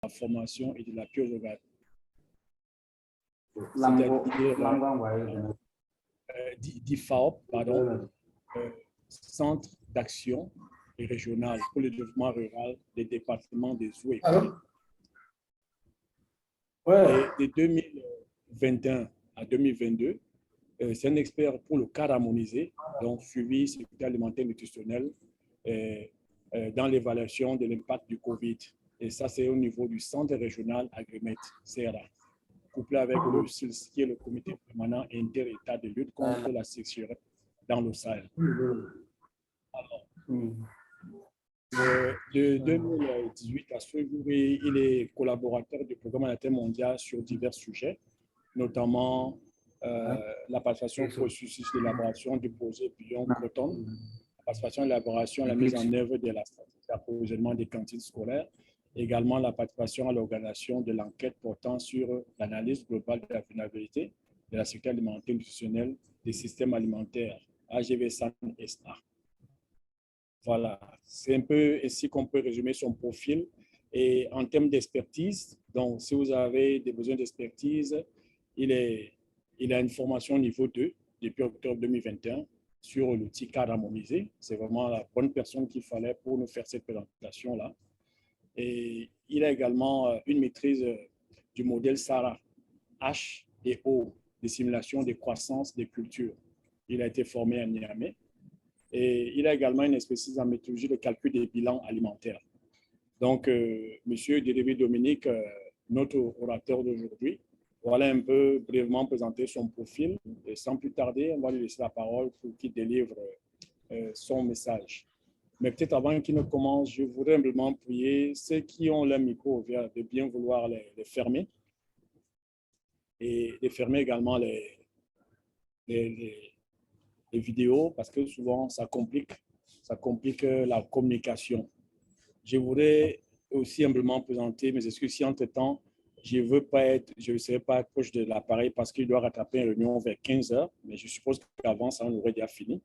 la formation et de la biographie. DIFAOP, pardon, Centre d'action régional pour le développement rural des départements des eaux et forêts. De 2021 à 2022, c'est un expert pour le cadre harmonisé, donc suivi sécurité alimentaire nutritionnelle dans l'évaluation de l'impact du COVID. Et ça, c'est au niveau du centre régional Agrimet, CRA, couplé avec le CILS, qui est le comité permanent inter-État de lutte contre la sécheresse dans le Sahel. Alors, de 2018 à ce jour, il est collaborateur du programme alimentaire mondial sur divers sujets, notamment la participation au processus d'élaboration du projet Beyond-Croton, la participation à l'élaboration et la mise en œuvre de la stratégie d'approvisionnement des cantines scolaires, également la participation à l'organisation de l'enquête portant sur l'analyse globale de la vulnérabilité de la sécurité alimentaire nutritionnelle des systèmes alimentaires, AGV-SAN-SA. Voilà, c'est un peu ainsi qu'on peut résumer son profil. Et en termes d'expertise, donc si vous avez des besoins d'expertise, il a une formation niveau 2 depuis octobre 2021 sur l'outil cadre harmonisé. C'est vraiment la bonne personne qu'il fallait pour nous faire cette présentation-là. Et il a également une maîtrise du modèle SARA, H et O, des simulations de croissance des cultures. Il a été formé à Niamey. Et il a également une expertise en méthodologie de calcul des bilans alimentaires. Donc, Monsieur Dédé Dominique, notre orateur d'aujourd'hui, voilà un peu brièvement présenter son profil. Et sans plus tarder, on va lui laisser la parole pour qu'il délivre son message. Mais peut-être avant qu'il ne commence, je voudrais simplement prier ceux qui ont leur micro ouvert de bien vouloir les fermer et de fermer également les vidéos parce que souvent ça complique la communication. Je voudrais aussi humblement présenter mes excuses si entre-temps je ne serai pas proche de l'appareil parce qu'il doit rattraper une réunion vers 15h, mais je suppose qu'avant ça on aurait déjà fini.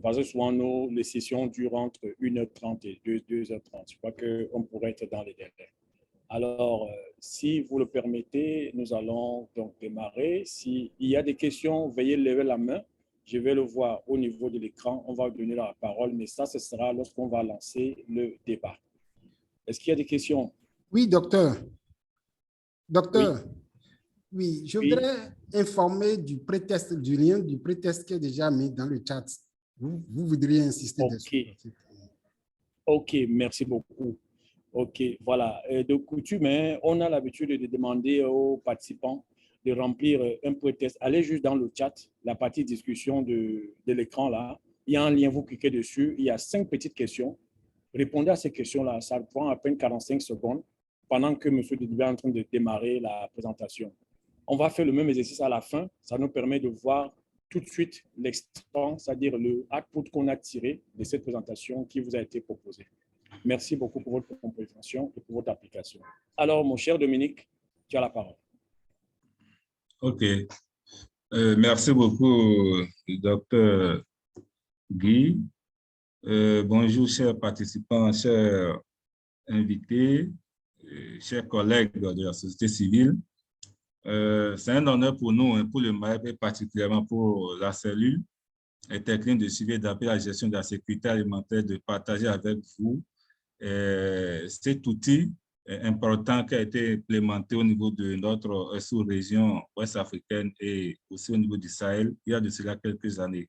Parce que souvent les sessions durent entre 1h30 et 2h30. Je crois qu'on pourrait être dans les délais. Alors, si vous le permettez, nous allons donc démarrer. S'il y a des questions, veuillez lever la main. Je vais le voir au niveau de l'écran. On va donner la parole, mais ça, ce sera lorsqu'on va lancer le débat. Est-ce qu'il y a des questions? Oui, docteur. Docteur, oui, je voudrais informer du pré-test, du lien du pré-test qui est déjà mis dans le chat. Vous voudriez insister dessus? OK, merci beaucoup. OK, voilà. De coutume, on a l'habitude de demander aux participants de remplir un pré-test. Allez juste dans le chat, la partie discussion de l'écran là. Il y a un lien, vous cliquez dessus. Il y a 5 petites questions. Répondez à ces questions-là. Ça prend à peine 45 secondes pendant que M. Dédé est en train de démarrer la présentation. On va faire le même exercice à la fin. Ça nous permet de voir tout de suite l'extrait, c'est-à-dire le output qu'on a tiré de cette présentation qui vous a été proposée. Merci beaucoup pour votre compréhension et pour votre application. Alors, mon cher Dominique, tu as la parole. OK. Merci beaucoup, docteur Guy. Bonjour, chers participants, chers invités, chers collègues de la société civile. C'est un honneur pour nous, pour le MAEP et particulièrement pour la cellule technique de suivi et d'appui à la gestion de la sécurité alimentaire, de partager avec vous cet outil important qui a été implémenté au niveau de notre sous-région ouest-africaine et aussi au niveau du Sahel il y a de cela quelques années.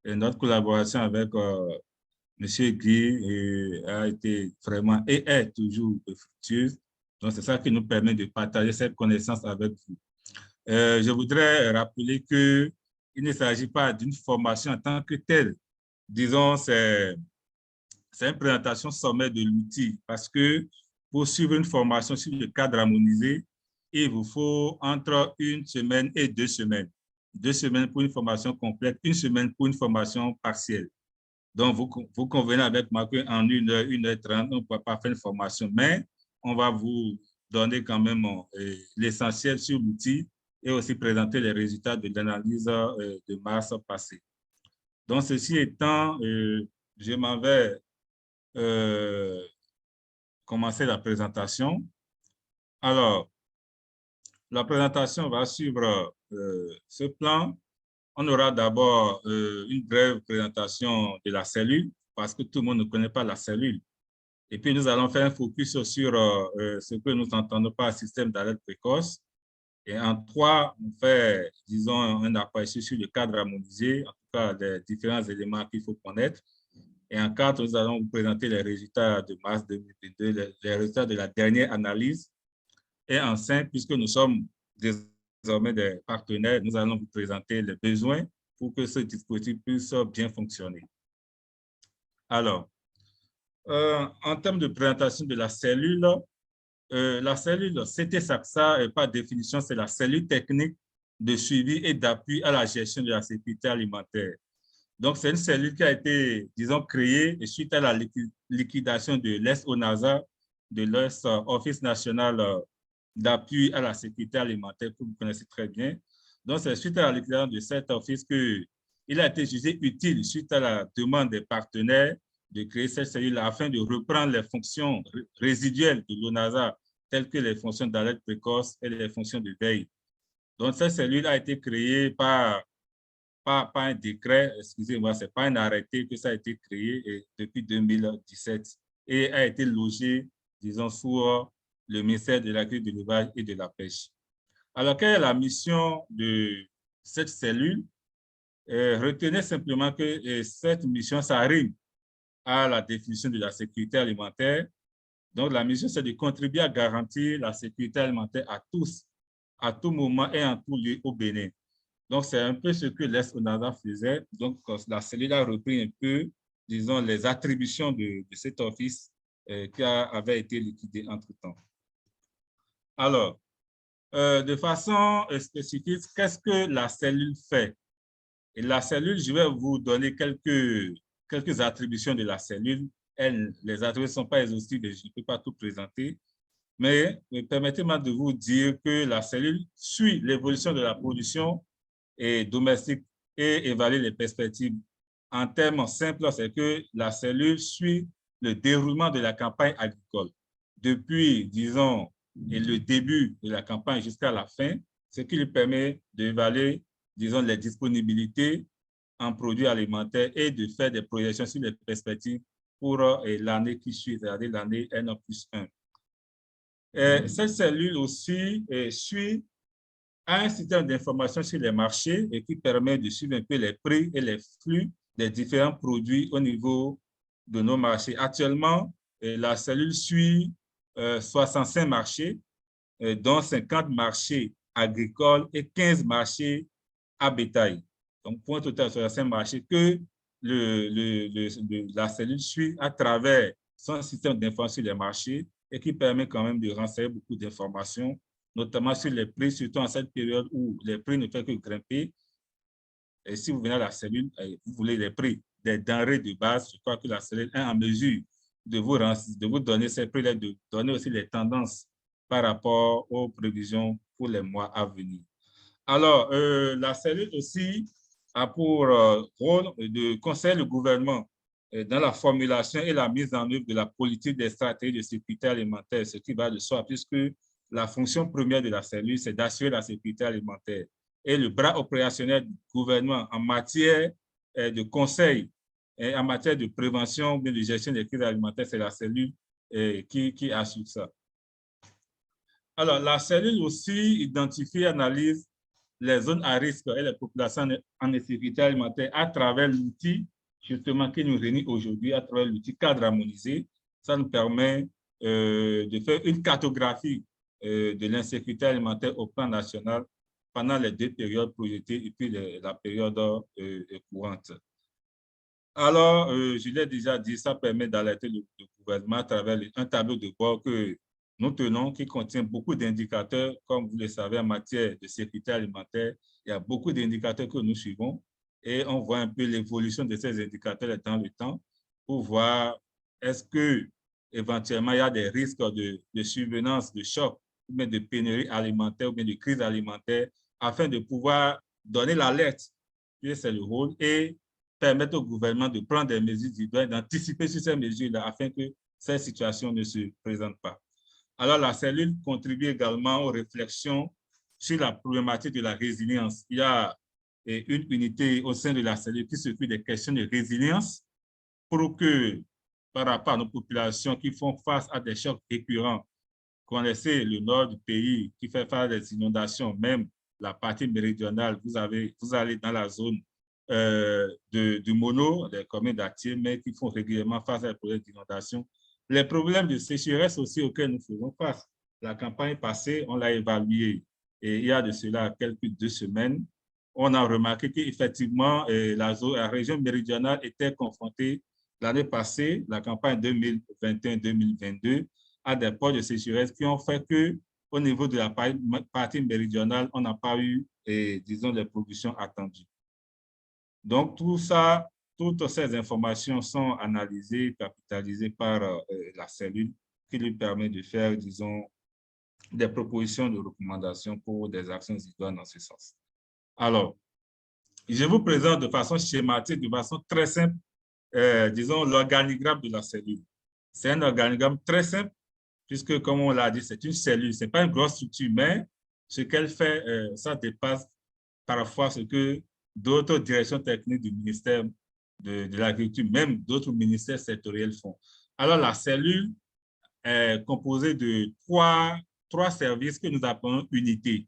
Et notre collaboration avec M. Guy a été vraiment et est toujours fructueuse. Donc, c'est ça qui nous permet de partager cette connaissance avec vous. Je voudrais rappeler qu'il ne s'agit pas d'une formation en tant que telle. Disons, c'est une présentation sommaire de l'outil parce que pour suivre une formation sur le cadre harmonisé, il vous faut entre 1 semaine et 2 semaines. 2 semaines pour une formation complète, 1 semaine pour une formation partielle. Donc, vous convenez avec moi qu'en 1h, 1h30, on ne peut pas faire une formation, mais on va vous donner quand même l'essentiel sur l'outil et aussi présenter les résultats de l'analyse de mars passé. Donc, ceci étant, je m'en vais commencer la présentation. Alors, la présentation va suivre ce plan. On aura d'abord une brève présentation de la cellule, parce que tout le monde ne connaît pas la cellule. Et puis, nous allons faire un focus sur ce que nous entendons par système d'alerte précoce. Et en 3, on fait, disons, un aperçu sur le cadre harmonisé, en tout cas, des différents éléments qu'il faut connaître. Et en 4, nous allons vous présenter les résultats de mars 2022, les résultats de la dernière analyse. Et en 5, puisque nous sommes désormais des partenaires, nous allons vous présenter les besoins pour que ce dispositif puisse bien fonctionner. Alors, en termes de présentation de la cellule CT-SAXA, par définition, c'est la cellule technique de suivi et d'appui à la gestion de la sécurité alimentaire. Donc, c'est une cellule qui a été, disons, créée suite à la liquidation de l'ES-ONASA, de l'Office national d'appui à la sécurité alimentaire, que vous connaissez très bien. Donc, c'est suite à la liquidation de cet office qu'il a été jugé utile, suite à la demande des partenaires, de créer cette cellule afin de reprendre les fonctions résiduelles de l'ONASA, telles que les fonctions d'alerte précoce et les fonctions de veille. Donc, cette cellule a été créée pas un décret, excusez-moi, ce n'est pas un arrêté que ça a été créé depuis 2017 et a été logé, disons, sous le ministère de l'Agriculture, de l'Élevage et de la Pêche. Alors, quelle est la mission de cette cellule? Retenez simplement que cette mission, ça rime à la définition de la sécurité alimentaire. Donc, la mission, c'est de contribuer à garantir la sécurité alimentaire à tous, à tout moment et en tout lieu au Bénin. Donc, c'est un peu ce que l'ES-ONASA faisait. Donc, la cellule a repris un peu, disons, les attributions de cet office qui avait été liquidé entre-temps. Alors, de façon spécifique, qu'est-ce que la cellule fait? Et la cellule, je vais vous donner quelques attributions de la cellule. Les attributions ne sont pas exhaustives et je ne peux pas tout présenter. Mais permettez-moi de vous dire que la cellule suit l'évolution de la production et domestique et évaluer les perspectives. En termes simples, c'est que la cellule suit le déroulement de la campagne agricole. Depuis, disons, le début de la campagne jusqu'à la fin, ce qui lui permet d'évaluer, disons, les disponibilités en produits alimentaires et de faire des projections sur les perspectives pour l'année qui suit, c'est-à-dire l'année N+1. Cette cellule aussi suit un système d'information sur les marchés et qui permet de suivre un peu les prix et les flux des différents produits au niveau de nos marchés. Actuellement, la cellule suit 65 marchés, dont 50 marchés agricoles et 15 marchés à bétail. Donc, pour un total de 65 marchés que la cellule suit à travers son système d'information sur les marchés et qui permet quand même de renseigner beaucoup d'informations, notamment sur les prix, surtout en cette période où les prix ne font que grimper. Et si vous venez à la cellule, vous voulez les prix des denrées de base, je crois que la cellule est en mesure de vous donner ces prix, de donner aussi les tendances par rapport aux prévisions pour les mois à venir. Alors, la cellule aussi a pour rôle de conseiller le gouvernement dans la formulation et la mise en œuvre de la politique des stratégies de sécurité alimentaire, ce qui va de soi, puisque la fonction première de la cellule, c'est d'assurer la sécurité alimentaire. Et le bras opérationnel du gouvernement en matière de conseil et en matière de prévention ou de gestion des crises alimentaires, c'est la cellule qui assure ça. Alors, la cellule aussi identifie et analyse les zones à risque et les populations en insécurité alimentaire à travers l'outil justement qui nous réunit aujourd'hui, à travers l'outil cadre harmonisé. Ça nous permet de faire une cartographie de l'insécurité alimentaire au plan national pendant les 2 périodes projetées et puis la période courante. Alors, je l'ai déjà dit, ça permet d'alerter le gouvernement à travers un tableau de bord que nous tenons, qui contient beaucoup d'indicateurs, comme vous le savez, en matière de sécurité alimentaire. Il y a beaucoup d'indicateurs que nous suivons et on voit un peu l'évolution de ces indicateurs dans le temps pour voir est-ce que éventuellement il y a des risques de survenance, de choc, ou bien de pénurie alimentaire, ou bien de crise alimentaire, afin de pouvoir donner l'alerte, c'est le rôle, et permettre au gouvernement de prendre des mesures idoines, d'anticiper sur ces mesures-là, afin que ces situations ne se présentent pas. Alors, la cellule contribue également aux réflexions sur la problématique de la résilience. Il y a une unité au sein de la cellule qui s'occupe des questions de résilience pour que, par rapport à nos populations qui font face à des chocs récurrents, connaissez le nord du pays qui fait face à des inondations, même la partie méridionale, vous allez dans la zone du Mono, des communes d'Atier, mais qui font régulièrement face à des problèmes d'inondation. Les problèmes de sécheresse aussi auxquels nous faisons face. La campagne passée, on l'a évalué et il y a de cela quelques 2 semaines, on a remarqué qu'effectivement, la région méridionale était confrontée l'année passée, la campagne 2021-2022, à des pôles de sécheresse qui ont fait qu'au niveau de la partie méridionale, on n'a pas eu, disons, les productions attendues. Donc, toutes ces informations sont analysées, capitalisées par la cellule qui lui permet de faire, disons, des propositions de recommandations pour des actions idoines dans ce sens. Alors, je vous présente de façon schématique, de façon très simple, disons, l'organigramme de la cellule. C'est un organigramme très simple, puisque, comme on l'a dit, c'est une cellule. Ce n'est pas une grosse structure, mais ce qu'elle fait, ça dépasse parfois ce que d'autres directions techniques du ministère de l'Agriculture, même d'autres ministères sectoriels font. Alors, la cellule est composée de trois services que nous appelons unités.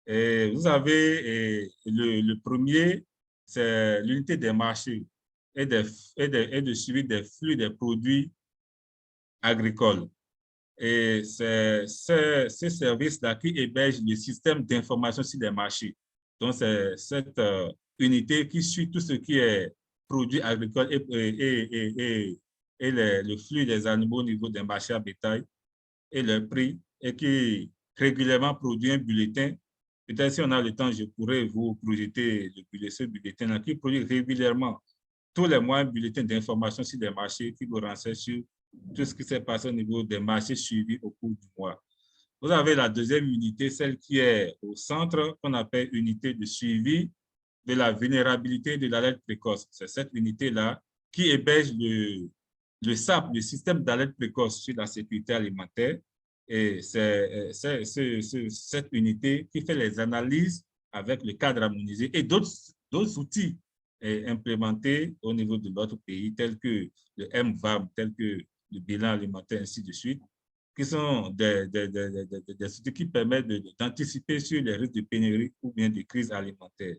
Et vous avez le premier, c'est l'unité des marchés et de suivi des flux des produits agricoles. Et c'est ce service-là qui héberge le système d'information sur les marchés. Donc, c'est cette unité qui suit tout ce qui est produits agricoles et le flux des animaux au niveau des marchés à bétail et le prix, et qui régulièrement produit un bulletin. Peut-être si on a le temps, je pourrais vous projeter ce bulletin-là qui produit régulièrement tous les mois un bulletin d'information sur les marchés qui vous renseigne sur tout ce qui s'est passé au niveau des marchés suivis au cours du mois. Vous avez la deuxième unité, celle qui est au centre, qu'on appelle unité de suivi de la vulnérabilité de l'alerte précoce. C'est cette unité-là qui héberge le SAP, le système d'alerte précoce sur la sécurité alimentaire. Et c'est cette unité qui fait les analyses avec le cadre harmonisé et d'autres outils implémentés au niveau de notre pays, tels que le MVAM, tels que le bilan alimentaire, ainsi de suite, qui sont des outils qui permettent d'anticiper sur les risques de pénurie ou bien de crise alimentaire.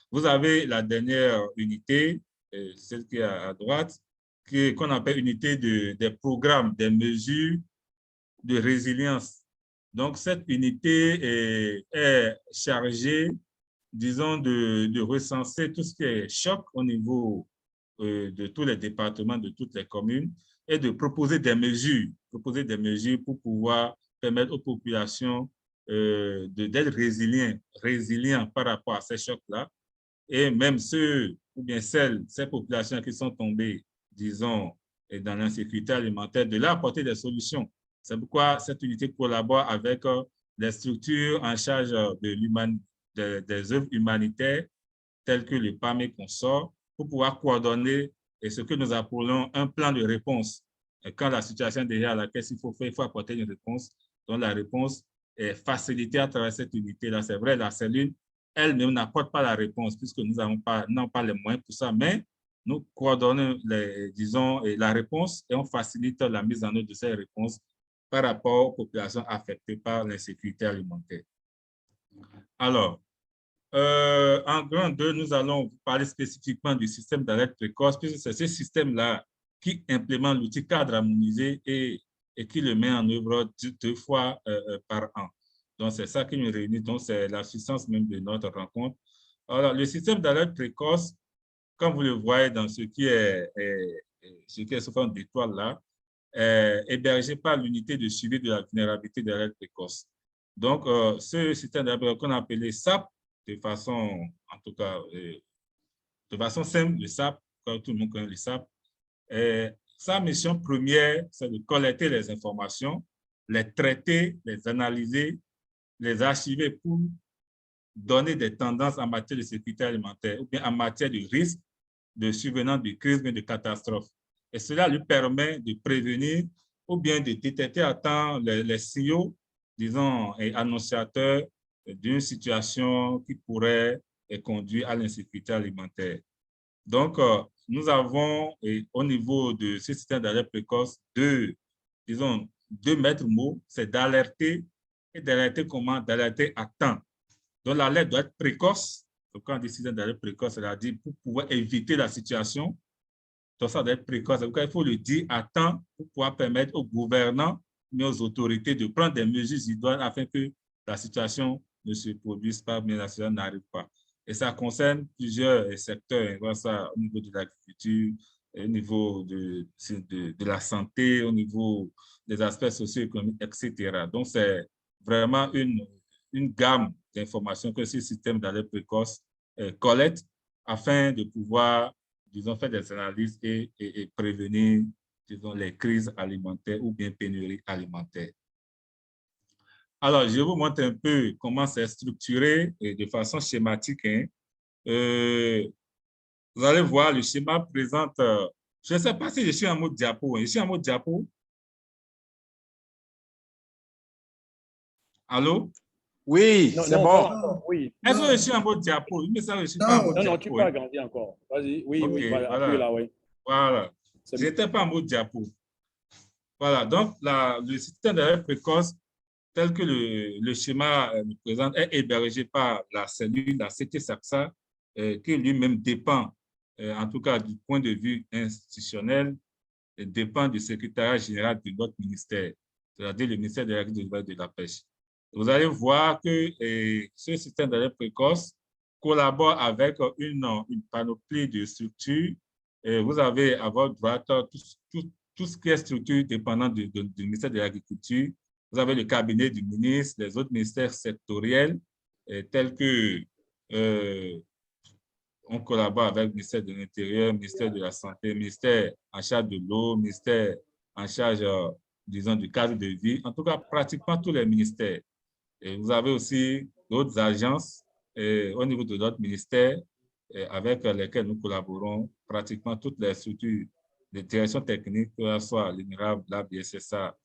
Vous avez la dernière unité, celle qui est à droite, qu'on appelle unité des programmes, des mesures de résilience. Donc, cette unité est chargée, disons, de recenser tout ce qui est choc au niveau de tous les départements, de toutes les communes, et de proposer des mesures pour pouvoir permettre aux populations d'être résilients par rapport à ces chocs-là. Et même ceux, ou bien ces populations qui sont tombées, disons, dans l'insécurité alimentaire, de leur apporter des solutions. C'est pourquoi cette unité collabore avec les structures en charge des œuvres humanitaires, telles que le PAM et consorts, pour pouvoir coordonner ce que nous appelons un plan de réponse. Et quand la situation est déjà à laquelle il faut apporter une réponse. Donc, la réponse est facilitée à travers cette unité-là. C'est vrai, la cellule elle-même n'apporte pas la réponse puisque nous n'avons pas les moyens pour ça, mais nous coordonnons, disons, la réponse et on facilite la mise en œuvre de ces réponses par rapport aux populations affectées par l'insécurité alimentaire. Alors, en grand 2, nous allons vous parler spécifiquement du système d'alerte précoce, puisque c'est ce système-là qui implémente l'outil cadre harmonisé et qui le met en œuvre 2 fois par an. Donc, c'est ça qui nous réunit. Donc, c'est la substance même de notre rencontre. Alors, le système d'alerte précoce, comme vous le voyez dans ce qui est sous forme d'étoile là, est hébergé par l'unité de suivi de la vulnérabilité de l'alerte précoce. Donc, ce système d'alerte qu'on a appelé SAP, de façon, en tout cas, de façon simple, le SAP, comme tout le monde connaît le SAP, sa mission première, c'est de collecter les informations, les traiter, les analyser, les archiver pour donner des tendances en matière de sécurité alimentaire ou bien en matière de risque de survenance de crise ou de catastrophe. Et cela lui permet de prévenir ou bien de détecter à temps les signaux, disons, et annonciateurs d'une situation qui pourrait conduire à l'insécurité alimentaire. Donc, nous avons au niveau de ce système d'alerte précoce disons, deux maîtres mots, c'est d'alerter et d'alerter comment? D'alerter à temps. Donc, l'alerte doit être précoce. Donc, quand on dit système d'alerte précoce, c'est-à-dire pour pouvoir éviter la situation. Donc, ça doit être précoce. Donc, il faut le dire à temps pour pouvoir permettre aux gouvernants mais aux autorités de prendre des mesures idoines afin que la situation ne se produise pas, mais la situation n'arrive pas. Et ça concerne plusieurs secteurs, hein, ça, au niveau de l'agriculture, au niveau de la santé, au niveau des aspects socio-économiques, etc. Donc, c'est vraiment une gamme d'informations que ce système d'alerte précoce collecte afin de pouvoir, disons, faire des analyses et prévenir, disons, les crises alimentaires ou bien pénuries alimentaires. Alors, je vous montre un peu comment c'est structuré de façon schématique. Hein. Vous allez voir, le schéma présente, je ne sais pas si je suis en mode diapo. Hein. Je suis en mode diapo. Allô? Oui, c'est bon. Oui. Est-ce que je suis en mode diapo? Mais ça, je ne suis pas en mode diapo. Non, tu peux agrandir encore. Vas-y, oui, okay, oui, voilà. là, oui. Voilà. Je n'étais pas en mode diapo. Voilà, donc le système d'alerte précoce, tel que le schéma nous présente, est hébergé par la cellule, la CT-SACSA, qui lui-même dépend, en tout cas du point de vue institutionnel, dépend du secrétariat général de notre ministère, c'est-à-dire le ministère de l'Agriculture et de la Pêche. Vous allez voir que ce système d'alerte précoce collabore avec une panoplie de structures. Vous avez à votre droite tout ce qui est structure dépendant du ministère de l'Agriculture. Vous avez le cabinet du ministre, les autres ministères sectoriels, tels que on collabore avec le ministère de l'Intérieur, le ministère de la Santé, le ministère en charge de l'eau, le ministère en charge, disons, du cadre de vie. En tout cas, pratiquement tous les ministères. Et vous avez aussi d'autres agences au niveau de notre ministère avec lesquelles nous collaborons, pratiquement toutes les structures de direction technique, que ce soit l'INRAB, la BSSA,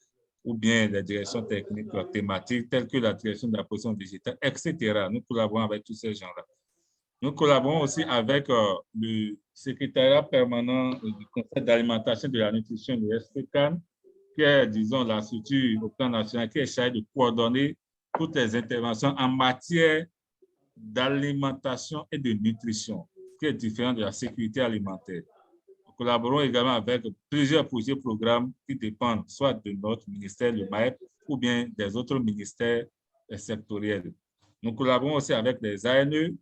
ou bien les directions techniques thématiques, telles que la direction de la position digitale, etc. Nous collaborons avec tous ces gens-là. Nous collaborons aussi avec le secrétariat permanent du Conseil d'alimentation de la nutrition, le SPCAN, qui est, disons, la structure au plan national qui est chargée de coordonner toutes les interventions en matière d'alimentation et de nutrition, qui est différent de la sécurité alimentaire. Nous collaborons également avec plusieurs projets et programmes qui dépendent soit de notre ministère, le MAEP, ou bien des autres ministères sectoriels. Nous collaborons aussi avec les ANE,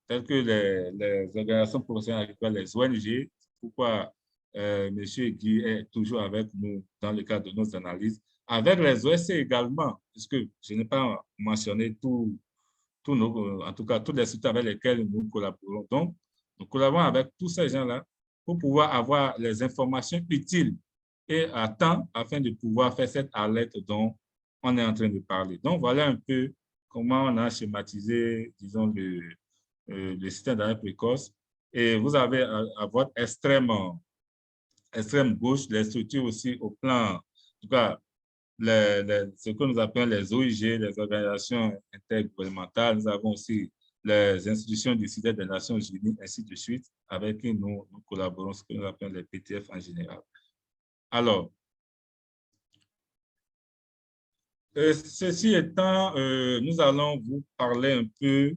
tels que les organisations professionnelles agricoles, les ONG. Pourquoi M. Guy est toujours avec nous dans le cadre de nos analyses. Avec les OSC également, puisque je n'ai pas mentionné en tout cas, toutes les structures avec lesquelles nous collaborons. Donc, nous collaborons avec tous ces gens-là pour pouvoir avoir les informations utiles et à temps afin de pouvoir faire cette alerte dont on est en train de parler. Donc, voilà un peu comment on a schématisé, disons, le système d'alerte précoce. Et vous avez à votre extrême gauche les structures aussi au plan, en tout cas, ce que nous appelons les OIG, les organisations intergouvernementales. Nous avons aussi les institutions du système des Nations Unies, ainsi de suite, avec qui nous collaborons, ce que nous appelons les PTF en général. Alors, ceci étant, nous allons vous parler un peu,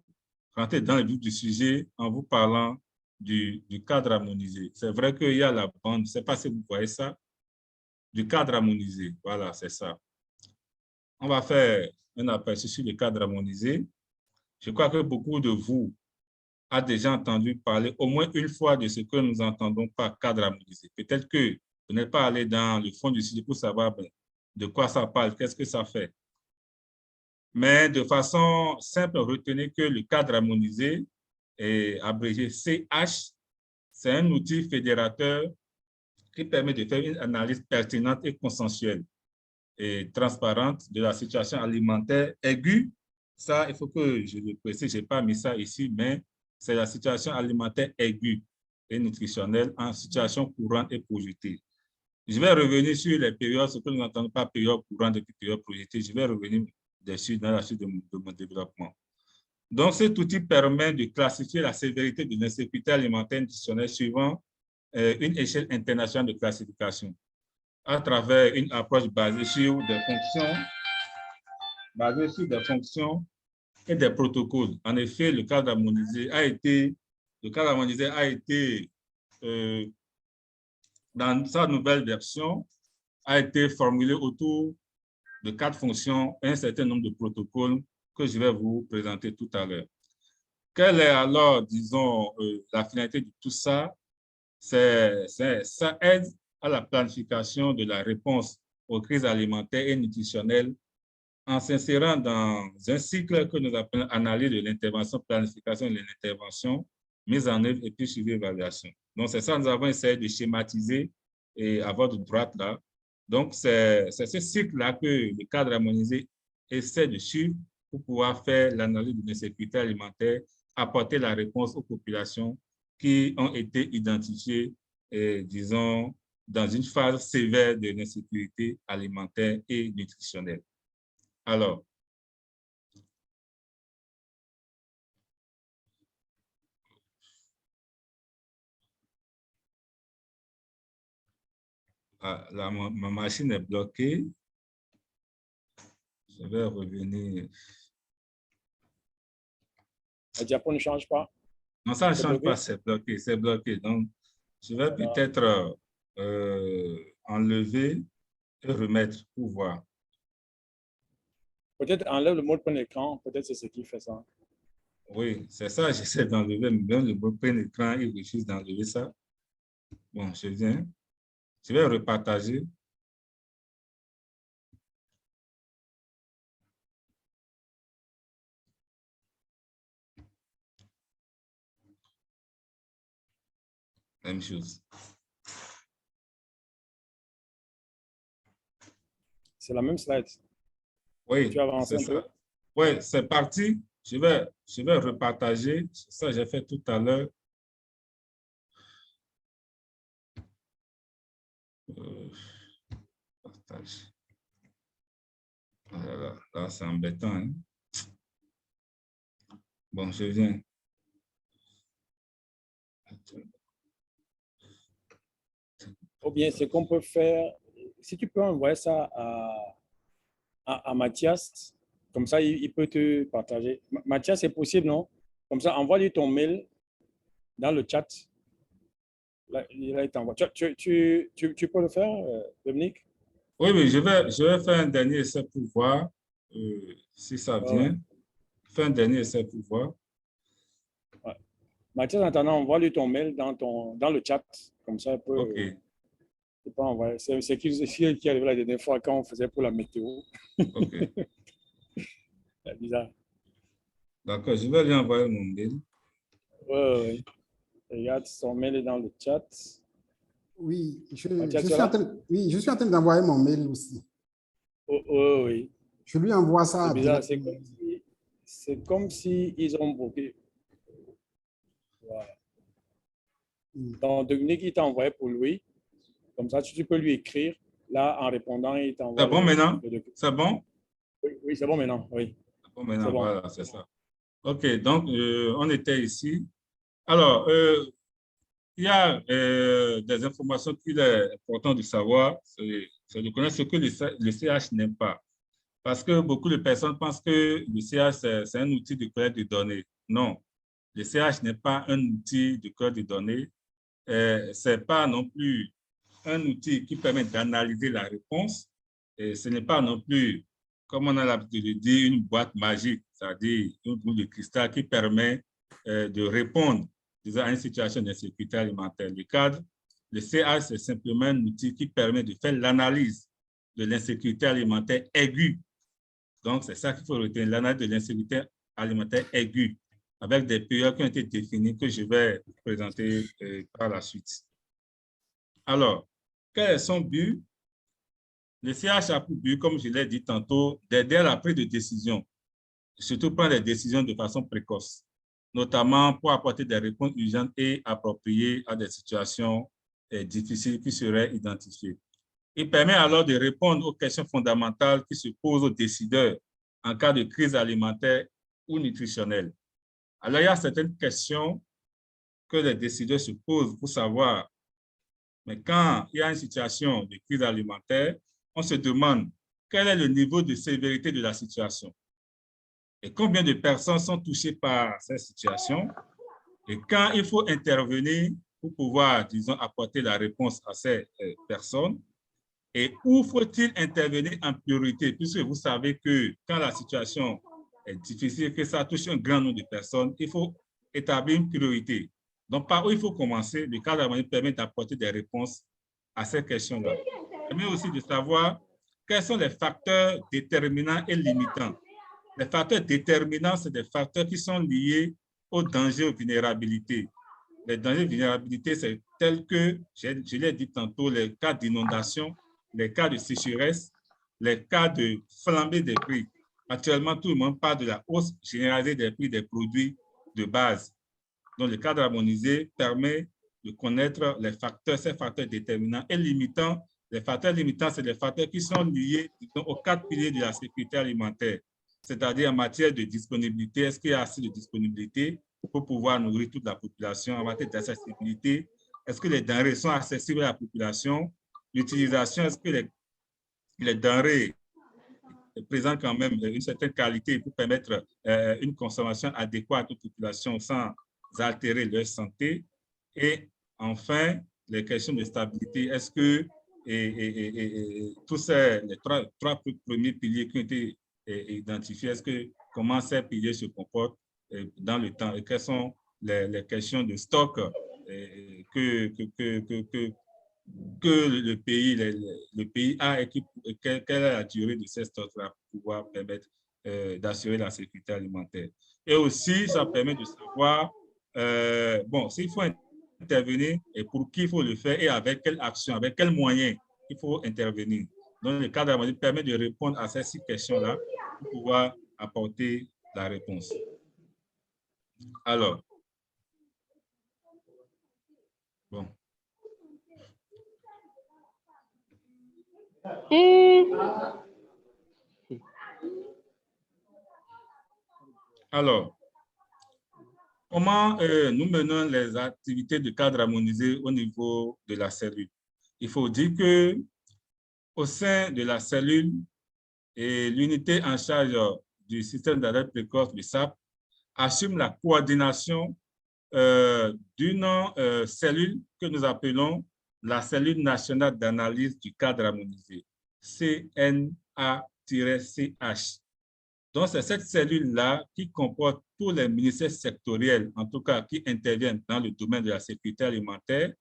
rentrer dans le vif du sujet en vous parlant du cadre harmonisé. C'est vrai qu'il y a la bande, je ne sais pas si vous voyez ça, du cadre harmonisé. Voilà, c'est ça. On va faire un aperçu sur le cadre harmonisé. Je crois que beaucoup de vous ont déjà entendu parler au moins une fois de ce que nous entendons par cadre harmonisé. Peut-être que vous n'êtes pas allé dans le fond du sujet pour savoir de quoi ça parle, qu'est-ce que ça fait. Mais de façon simple, retenez que le cadre harmonisé, abrégé CH, c'est un outil fédérateur qui permet de faire une analyse pertinente et consensuelle et transparente de la situation alimentaire aiguë. Ça, il faut que je le précise, je n'ai pas mis ça ici, mais c'est la situation alimentaire aiguë et nutritionnelle en situation courante et projetée. Je vais revenir sur les périodes, ce que nous n'entendons pas période courante et période projetée. Je vais revenir dessus dans la suite de mon développement. Donc, cet outil permet de classifier la sévérité de l'insécurité alimentaire nutritionnelle suivant une échelle internationale de classification à travers une approche basée sur des fonctions et des protocoles. En effet, le cadre harmonisé a été dans sa nouvelle version, a été formulé autour de 4 fonctions et un certain nombre de protocoles que je vais vous présenter tout à l'heure. Quelle est alors, disons, la finalité de tout ça? Ça aide à la planification de la réponse aux crises alimentaires et nutritionnelles en s'insérant dans un cycle que nous appelons analyse de l'intervention, planification de l'intervention, mise en œuvre et puis suivi évaluation. Donc, c'est ça, nous avons essayé de schématiser et à votre droite là. Donc, c'est ce cycle-là que le cadre harmonisé essaie de suivre pour pouvoir faire l'analyse de l'insécurité alimentaire, apporter la réponse aux populations qui ont été identifiées, disons, dans une phase sévère de l'insécurité alimentaire et nutritionnelle. Alors, là, ma machine est bloquée. Je vais revenir. Le diapo ne change pas? Non, ça ne change pas, c'est bloqué, c'est bloqué. Donc, je vais peut-être enlever et remettre pour voir. Peut-être enlève le mode plein écran, peut-être c'est ce qui fait ça. Oui, c'est ça, j'essaie d'enlever, mais même le mode plein écran, il refuse d'enlever ça. Bon, je viens. Je vais repartager. Même chose. C'est la même slide. Oui, tu avances un peu. Oui, c'est parti. Je vais repartager. Ça, j'ai fait tout à l'heure. Partage. Voilà, là, c'est embêtant. Hein? Bon, je viens. Ou bien, ce qu'on peut faire, si tu peux envoyer ça à Mathias, comme ça, il peut te partager. Mathias, c'est possible, non? Comme ça, envoie-lui ton mail dans le chat. Là, il t'envoie. Tu peux le faire, Dominique? Oui, oui, je vais faire un dernier essai pour voir si ça vient. Faire un dernier essai pour voir. Ouais. Mathias, en attendant, envoie-lui ton mail dans le chat. Comme ça, il peut, OK. il peut envoyer. C'est qui est arrivé la dernière fois quand on faisait pour la météo. OK. C'est bizarre. D'accord, je vais lui envoyer mon mail. Oui. Regarde, son mail est dans le chat. Oui, je suis en train d'envoyer mon mail aussi. Oui. Je lui envoie ça. C'est bizarre, c'est comme si ils ont bloqué. Voilà. Donc, Dominique, il t'a envoyé pour lui. Comme ça, tu peux lui écrire. Là, en répondant, il t'envoie. C'est bon maintenant? C'est bon? Oui, c'est bon maintenant. Oui. C'est bon maintenant, bon. voilà, c'est ça. OK, donc, on était ici. Alors, il y a des informations qu'il est important de savoir, c'est de connaître ce que le CH n'aime pas. Parce que beaucoup de personnes pensent que le CH, c'est un outil de collecte de données. Non, le CH n'est pas un outil de collecte de données. Ce n'est pas non plus un outil qui permet d'analyser la réponse. Et ce n'est pas non plus, comme on a l'habitude de dire, une boîte magique, c'est-à-dire une boule de cristal qui permet de répondre à une situation d'insécurité alimentaire. Le cadre, le CH, c'est simplement un outil qui permet de faire l'analyse de l'insécurité alimentaire aiguë. Donc, c'est ça qu'il faut retenir, l'analyse de l'insécurité alimentaire aiguë, avec des périodes qui ont été définies que je vais présenter par la suite. Alors, quel est son but? Le CH a pour but, comme je l'ai dit tantôt, d'aider à la prise de décision, surtout prendre des décisions de façon précoce, notamment pour apporter des réponses urgentes et appropriées à des situations difficiles qui seraient identifiées. Il permet alors de répondre aux questions fondamentales qui se posent aux décideurs en cas de crise alimentaire ou nutritionnelle. Alors, il y a certaines questions que les décideurs se posent pour savoir, mais quand il y a une situation de crise alimentaire, on se demande quel est le niveau de sévérité de la situation et combien de personnes sont touchées par cette situation et quand il faut intervenir pour pouvoir, disons, apporter la réponse à ces personnes et où faut-il intervenir en priorité, puisque vous savez que quand la situation est difficile, que ça touche un grand nombre de personnes, il faut établir une priorité. Donc, par où il faut commencer, le cadre harmonisé permet d'apporter des réponses à ces questions-là. Il permet aussi de savoir quels sont les facteurs déterminants et limitants. Les facteurs déterminants, c'est des facteurs qui sont liés aux dangers, aux vulnérabilités. Les dangers de vulnérabilité, c'est tel que, je l'ai dit tantôt, les cas d'inondation, les cas de sécheresse, les cas de flambée des prix. Actuellement, tout le monde parle de la hausse généralisée des prix des produits de base. Donc, le cadre harmonisé permet de connaître les facteurs, ces facteurs déterminants et limitants. Les facteurs limitants, c'est les facteurs qui sont liés aux 4 piliers de la sécurité alimentaire, c'est-à-dire en matière de disponibilité, est-ce qu'il y a assez de disponibilité pour pouvoir nourrir toute la population, en matière d'accessibilité, est-ce que les denrées sont accessibles à la population, l'utilisation, est-ce que les denrées présentent quand même une certaine qualité pour permettre une consommation adéquate aux populations sans altérer leur santé. Et enfin, les questions de stabilité, est-ce que tous les trois premiers piliers qui ont été identifiés, est-ce que comment ces piliers se comportent dans le temps et quelles sont les questions de stock que le pays a et quelle est la durée de ces stocks-là pour pouvoir permettre d'assurer la sécurité alimentaire. Et aussi, ça permet de savoir, bon, s'il faut intervenir et pour qui il faut le faire et avec quelle action, avec quels moyens il faut intervenir. Donc, le cadre harmonisé permet de répondre à ces 6 questions-là pour pouvoir apporter la réponse. Alors, bon. Alors, comment nous menons les activités de cadre harmonisé au niveau de la cellule? Il faut dire que au sein de la cellule, l'unité en charge du système d'alerte précoce, le SAP, assume la coordination d'une cellule que nous appelons la cellule nationale d'analyse du cadre harmonisé, CNA-CH. Donc, c'est cette cellule-là qui comporte tous les ministères sectoriels, en tout cas qui interviennent dans le domaine de la sécurité alimentaire,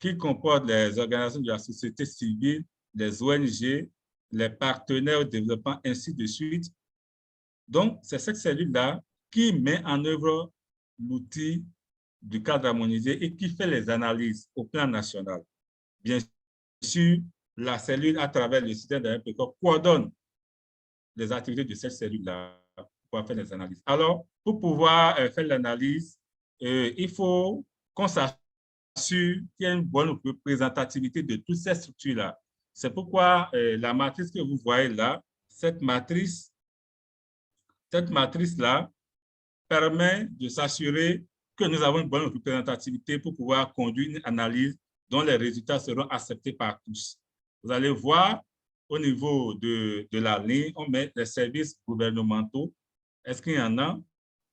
qui comporte les organisations de la société civile, les ONG, les partenaires au développement, ainsi de suite. Donc, c'est cette cellule-là qui met en œuvre l'outil du cadre harmonisé et qui fait les analyses au plan national. Bien sûr, la cellule, à travers le système d'alerte précoce, coordonne les activités de cette cellule-là pour pouvoir faire les analyses. Alors, pour pouvoir faire l'analyse, il faut qu'on s'assure qu'il y ait une bonne représentativité de toutes ces structures-là. C'est pourquoi la matrice que vous voyez là, cette matrice-là permet de s'assurer que nous avons une bonne représentativité pour pouvoir conduire une analyse dont les résultats seront acceptés par tous. Vous allez voir, au niveau de la ligne, on met les services gouvernementaux. Est-ce qu'il y en a?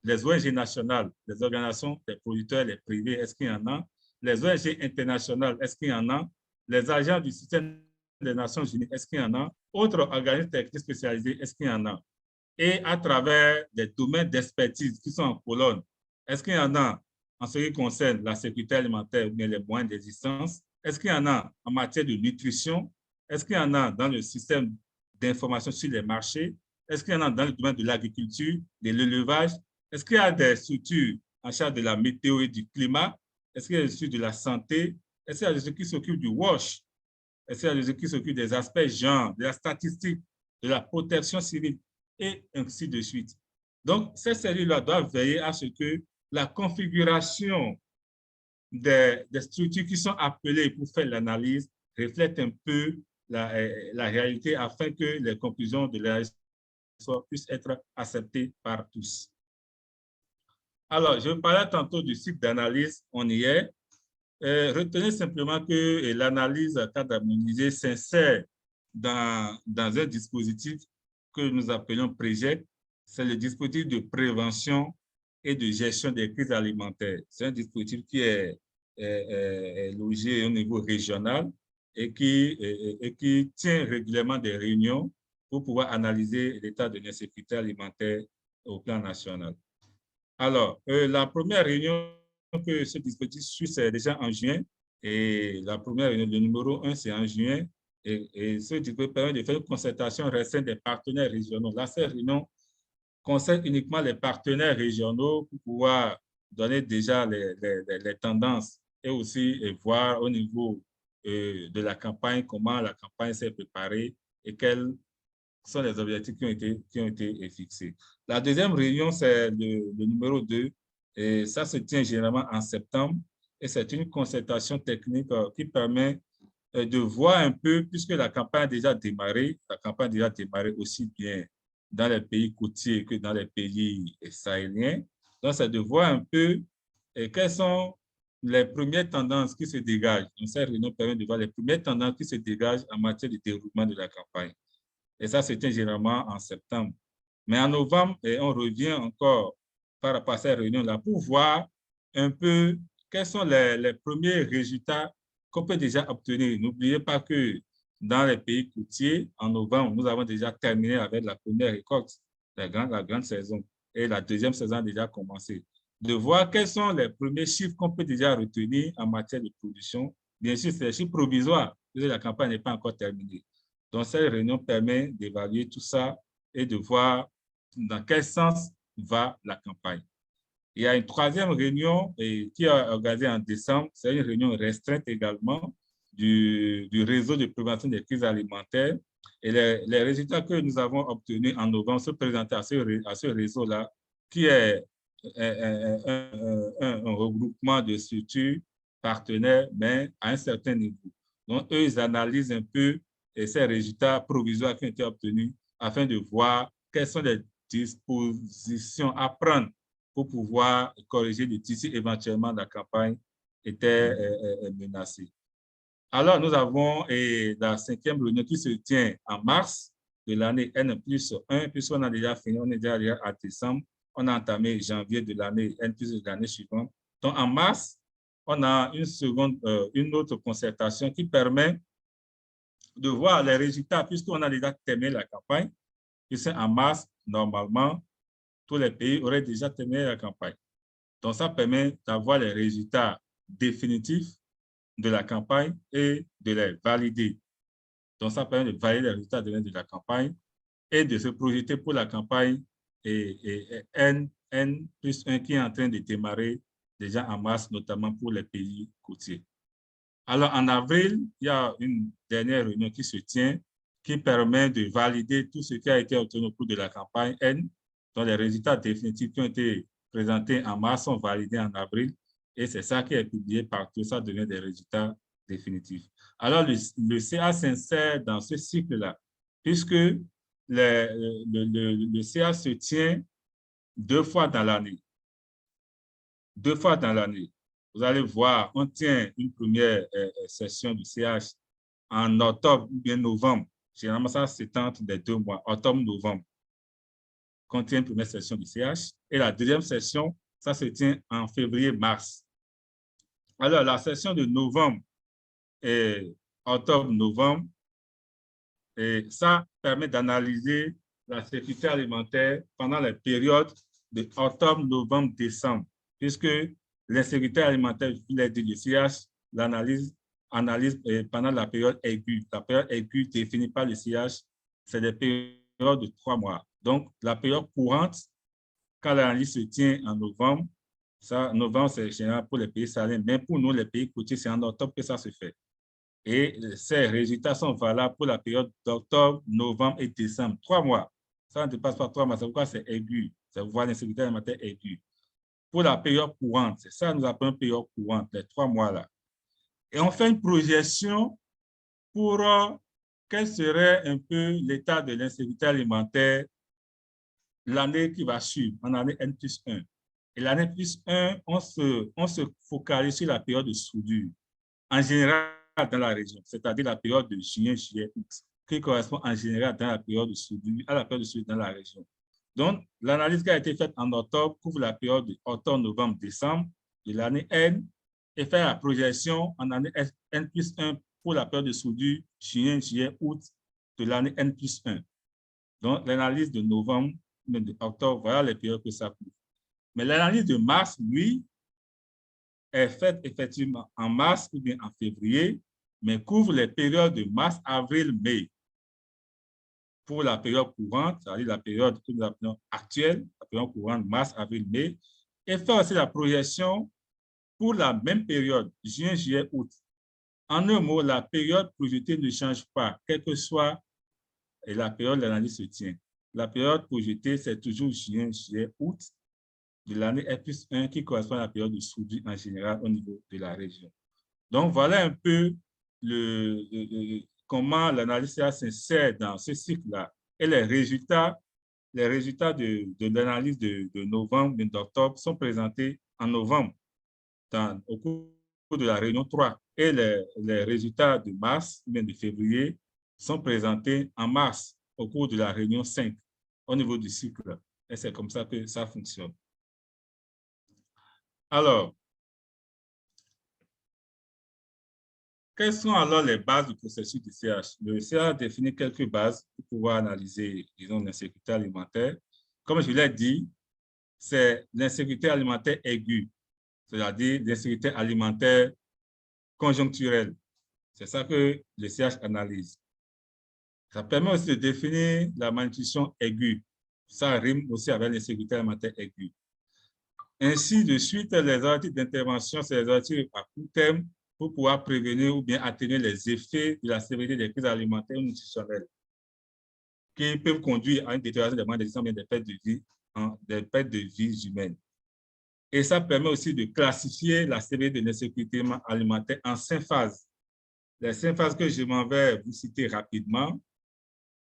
Les ONG nationales, les organisations des producteurs, les privés, est-ce qu'il y en a? Les ONG internationales, est-ce qu'il y en a? Les agents du système des Nations Unies, est-ce qu'il y en a? Autres organismes techniques spécialisés, est-ce qu'il y en a? Et à travers des domaines d'expertise qui sont en colonne, est-ce qu'il y en a en ce qui concerne la sécurité alimentaire ou bien les moyens d'existence? Est-ce qu'il y en a en matière de nutrition? Est-ce qu'il y en a dans le système d'information sur les marchés? Est-ce qu'il y en a dans le domaine de l'agriculture, de l'élevage? Est-ce qu'il y a des structures en charge de la météo et du climat? Est-ce qu'il y a des structures de la santé? Est-ce qu'il y a des structures qui s'occupent du WASH? Est-ce qu'il y a des structures qui s'occupent des aspects genre, de la statistique, de la protection civile, et ainsi de suite? Donc, ces cellules-là doivent veiller à ce que la configuration des structures qui sont appelées pour faire l'analyse reflète un peu la réalité afin que les conclusions de la puissent être acceptées par tous. Alors, je parlais tantôt du cycle d'analyse, on y est. Retenez simplement que l'analyse cadre harmonisé s'insère dans un dispositif que nous appelons PREGEC. C'est le dispositif de prévention et de gestion des crises alimentaires. C'est un dispositif qui est logé au niveau régional et qui tient régulièrement des réunions pour pouvoir analyser l'état de l'insécurité alimentaire au plan national. Alors, la première réunion que ce dispositif suit, c'est déjà en juin. Et la première réunion, le numéro 1, c'est en juin. Et ce dispositif permet de faire une concertation restreinte des partenaires régionaux. Là, cette réunion concerne uniquement les partenaires régionaux pour pouvoir donner déjà les tendances et aussi voir au niveau de la campagne, comment la campagne s'est préparée et quels sont les objectifs qui ont été fixés. La deuxième réunion, c'est le numéro 2, et ça se tient généralement en septembre, et c'est une concertation technique qui permet de voir un peu, puisque la campagne a déjà démarré, aussi bien dans les pays côtiers que dans les pays sahéliens. Donc, c'est de voir un peu quelles sont les premières tendances qui se dégagent. Donc, cette réunion permet de voir les premières tendances qui se dégagent en matière de déroulement de la campagne. Et ça, c'était généralement en septembre. Mais en novembre, on revient encore par rapport à cette réunion-là pour voir un peu quels sont les premiers résultats qu'on peut déjà obtenir. N'oubliez pas que dans les pays côtiers, en novembre, nous avons déjà terminé avec la première récolte, la grande saison, et la deuxième saison a déjà commencé. De voir quels sont les premiers chiffres qu'on peut déjà retenir en matière de production. Bien sûr, c'est des chiffres provisoires, parce que la campagne n'est pas encore terminée. Donc, cette réunion permet d'évaluer tout ça et de voir dans quel sens va la campagne. Il y a une troisième réunion qui est organisée en décembre. C'est une réunion restreinte également du réseau de prévention des crises alimentaires. Et les résultats que nous avons obtenus en novembre se présentent à ce réseau-là, qui est un regroupement de structures partenaires, mais à un certain niveau. Donc, eux, ils analysent un peu ces résultats provisoires qui ont été obtenus afin de voir quelles sont les dispositions à prendre pour pouvoir corriger le tir si éventuellement la campagne était menacée. Alors, nous avons la 5e réunion qui se tient en mars de l'année N+1, puisqu'on a déjà fini, on est déjà à décembre, on a entamé janvier de l'année N+ de l'année suivante. Donc, en mars, on a une autre concertation qui permet de voir les résultats, puisqu'on a déjà terminé la campagne, puisque en mars, normalement, tous les pays auraient déjà terminé la campagne. Donc, ça permet d'avoir les résultats définitifs de la campagne et de les valider. Donc, ça permet de valider les résultats de la campagne et de se projeter pour la campagne N+1 qui est en train de démarrer déjà en mars, notamment pour les pays côtiers. Alors, en avril, il y a une dernière réunion qui se tient qui permet de valider tout ce qui a été obtenu au cours de la campagne N. Donc, les résultats définitifs qui ont été présentés en mars sont validés en avril et c'est ça qui est publié partout. Ça devient des résultats définitifs. Alors, le CA s'insère dans ce cycle-là puisque le CA se tient 2 fois dans l'année. 2 fois dans l'année. Vous allez voir, on tient une première session du CH en octobre ou bien novembre. Généralement, ça s'étend des 2 mois, octobre-novembre. On tient une première session du CH. Et la deuxième session, ça se tient en février-mars. Alors, la session de novembre et octobre-novembre, ça permet d'analyser la sécurité alimentaire pendant les périodes de octobre, novembre, décembre, puisque l'insécurité alimentaire, je l'ai dit, le CH l'analyse pendant la période aiguë. La période aiguë définie par le CH, c'est des périodes de 3 mois. Donc, la période courante, quand l'analyse se tient en novembre, novembre, c'est général pour les pays sahéliens, mais pour nous, les pays côtiers, c'est en octobre que ça se fait. Et ces résultats sont valables pour la période d'octobre, novembre et décembre. 3 mois. Ça ne dépasse pas 3 mois. C'est pourquoi c'est aigu. Ça voit l'insécurité alimentaire aiguë. Pour la période courante, c'est ça nous appelons période courante, les 3 mois là. Et on fait une projection pour quel serait un peu l'état de l'insécurité alimentaire l'année qui va suivre, en année N+1. Et l'année +1, on se focalise sur la période de soudure, en général dans la région, c'est-à-dire la période de juin, juillet, août, qui correspond en général dans la période de soudure, à la période de soudure dans la région. Donc, l'analyse qui a été faite en octobre couvre la période de octobre, novembre, décembre de l'année N et fait la projection en année N+1 pour la période de soudure, juin, juillet, août de l'année N+1. Donc, l'analyse de novembre, de octobre, voilà les périodes que ça couvre. Mais l'analyse de mars, lui, est faite effectivement en mars ou bien en février, mais couvre les périodes de mars, avril, mai. Pour la période courante, c'est-à-dire la période que nous appelons actuelle, la période courante, mars, avril, mai, et fait aussi la projection pour la même période, juin, juillet, août. En un mot, la période projetée ne change pas, quelle que soit la période où l'analyse se tient. La période projetée, c'est toujours juin, juillet, août de l'année N+1 qui correspond à la période de soudure en général au niveau de la région. Donc, voilà un peu comment l'analyse s'insère dans ce cycle-là. Et les résultats de l'analyse de novembre et d'octobre sont présentés en novembre au cours de la réunion 3. Et les résultats de mars, même de février, sont présentés en mars au cours de la réunion 5 au niveau du cycle. Et c'est comme ça que ça fonctionne. Alors, quelles sont alors les bases du processus du CH? Le CH définit quelques bases pour pouvoir analyser, disons, l'insécurité alimentaire. Comme je l'ai dit, c'est l'insécurité alimentaire aiguë, c'est-à-dire l'insécurité alimentaire conjoncturelle. C'est ça que le CH analyse. Ça permet aussi de définir la malnutrition aiguë. Ça rime aussi avec l'insécurité alimentaire aiguë. Ainsi de suite, les objectifs d'intervention, c'est les objectifs à court terme pour pouvoir prévenir ou bien atténuer les effets de la sévérité des crises alimentaires ou nutritionnelles qui peuvent conduire à une détérioration des moyens d'existence, bien des pertes de vie humaines. Et ça permet aussi de classifier la sévérité de l'insécurité alimentaire en 5 phases. Les 5 phases que je m'en vais vous citer rapidement.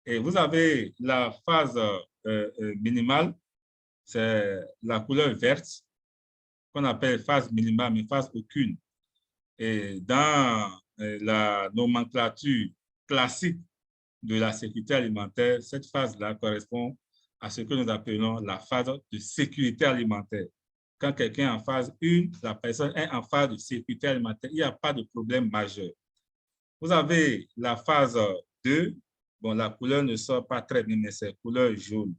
Et vous avez la phase minimale, c'est la couleur verte, qu'on appelle phase minimale, mais phase aucune. Et dans la nomenclature classique de la sécurité alimentaire, cette phase-là correspond à ce que nous appelons la phase de sécurité alimentaire. Quand quelqu'un est en phase 1, la personne est en phase de sécurité alimentaire, il n'y a pas de problème majeur. Vous avez la phase 2, bon, la couleur ne sort pas très bien, mais c'est couleur jaune.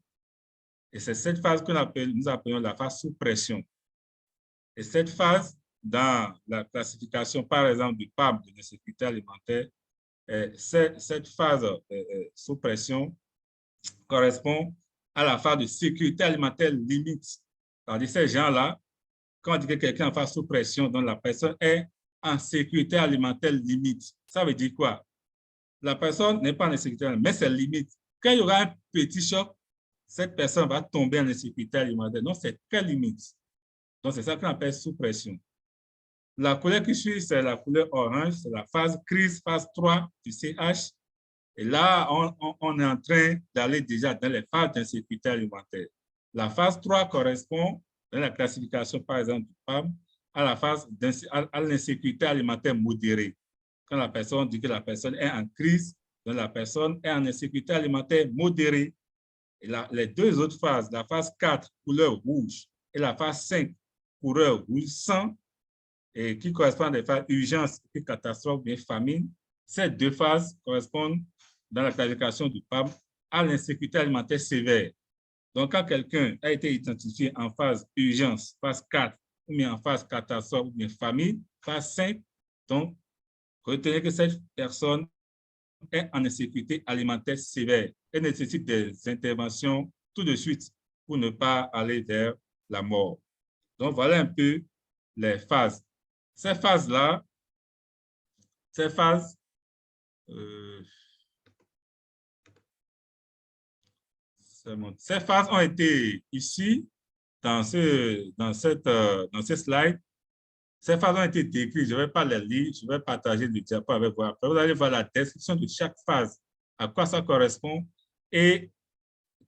Et c'est cette phase que nous appelons la phase sous pression. Et cette phase, dans la classification, par exemple, du PAM de l'insécurité alimentaire, cette phase sous pression correspond à la phase de sécurité alimentaire limite. C'est-à-dire, ces gens-là, quand on dit que quelqu'un est en phase sous pression, donc la personne est en sécurité alimentaire limite. Ça veut dire quoi? La personne n'est pas en insécurité alimentaire, mais c'est limite. Quand il y aura un petit choc, cette personne va tomber en insécurité alimentaire. Donc, c'est quelle limite? Donc, c'est ça qu'on appelle sous pression. La couleur qui suit, c'est la couleur orange, c'est la phase crise, phase 3 du CH. Et là, on est en train d'aller déjà dans les phases d'insécurité alimentaire. La phase 3 correspond, dans la classification, par exemple, du PAM, à la phase à l'insécurité alimentaire modérée. Quand la personne dit que la personne est en crise, donc la personne est en insécurité alimentaire modérée. Et les deux autres phases, la phase 4, couleur rouge, et la phase 5, couleur rouge sang, et qui correspondent à des phases urgence et catastrophe, bien famine, ces deux phases correspondent dans la classification du PAM à l'insécurité alimentaire sévère. Donc, quand quelqu'un a été identifié en phase urgence, phase 4, ou bien en phase catastrophe, ou bien famine, phase 5, donc, retenez que cette personne est en insécurité alimentaire sévère et nécessite des interventions tout de suite pour ne pas aller vers la mort. Donc, voilà un peu les phases. Ces phases-là, ces phases ont été ici, dans ce slide. Ces phases ont été décrites. Je ne vais pas les lire, je vais partager le diapo avec vous. Après, vous allez voir la description de chaque phase à quoi ça correspond et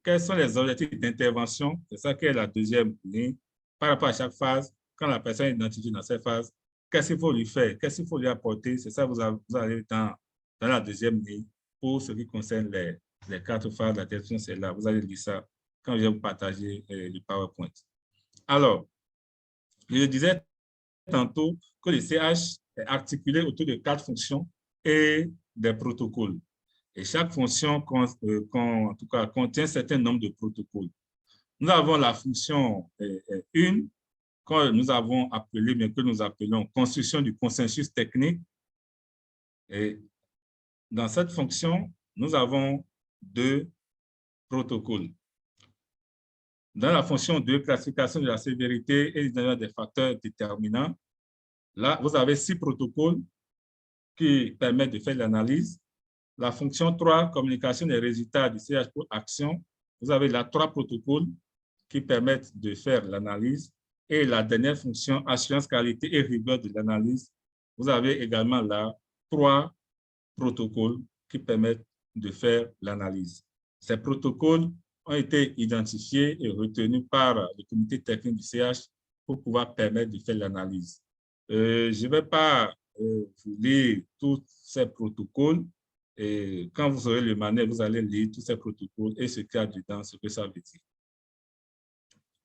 quels sont les objectifs d'intervention. C'est ça qui est la deuxième ligne. Par rapport à chaque phase, quand la personne est identifiée dans cette phase, qu'est-ce qu'il faut lui faire, qu'est-ce qu'il faut lui apporter. C'est ça que vous allez dans la deuxième ligne pour ce qui concerne les 4 phases de la détection. C'est là, vous allez lire ça quand je vais vous partager le PowerPoint. Alors, je disais tantôt que le CH est articulé autour de 4 fonctions et des protocoles. Et chaque fonction en tout cas, contient un certain nombre de protocoles. Nous avons la fonction 1, que nous avons appelée, mais que nous appelons construction du consensus technique. Et dans cette fonction, nous avons 2 protocoles. Dans la fonction 2, classification de la sévérité et des facteurs déterminants, là, vous avez 6 protocoles qui permettent de faire l'analyse. La fonction 3, communication des résultats du CH pour action, vous avez là 3 protocoles qui permettent de faire l'analyse. Et la dernière fonction, assurance qualité et rigueur de l'analyse, vous avez également là 3 protocoles qui permettent de faire l'analyse. Ces protocoles ont été identifiés et retenus par le comité technique du CH pour pouvoir permettre de faire l'analyse. Je ne vais pas vous lire tous ces protocoles. Et quand vous aurez le manuel, vous allez lire tous ces protocoles et ce qu'il y a dedans, ce que ça veut dire.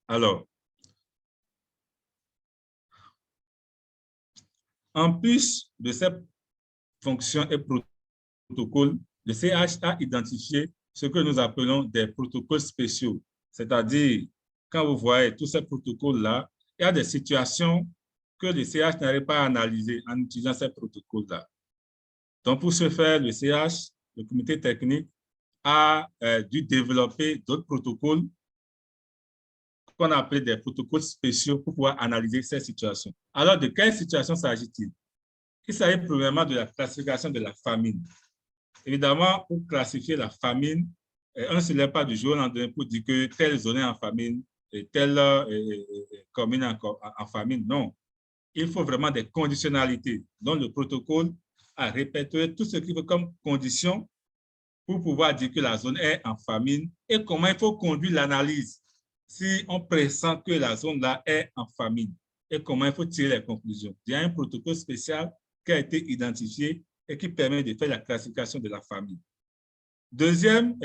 Alors, en plus de ces fonctions et protocoles, le CH a identifié ce que nous appelons des protocoles spéciaux. C'est-à-dire, quand vous voyez tous ces protocoles-là, il y a des situations que le CH n'arrive pas à analyser en utilisant ces protocoles-là. Donc, pour ce faire, le CH, le comité technique, a dû développer d'autres protocoles qu'on appelle des protocoles spéciaux pour pouvoir analyser ces situations. Alors, de quelle situation s'agit-il? Il s'agit premièrement de la classification de la famine. Évidemment, pour classifier la famine, on ne se lève pas du jour au lendemain pour dire que telle zone est en famine et telle commune en famine. Non. Il faut vraiment des conditionnalités. Donc, le protocole a répertorié tout ce qu'il faut comme condition pour pouvoir dire que la zone est en famine et comment il faut conduire l'analyse si on pressent que la zone-là est en famine et comment il faut tirer les conclusions. Il y a un protocole spécial qui a été identifié et qui permet de faire la classification de la famine. Deuxième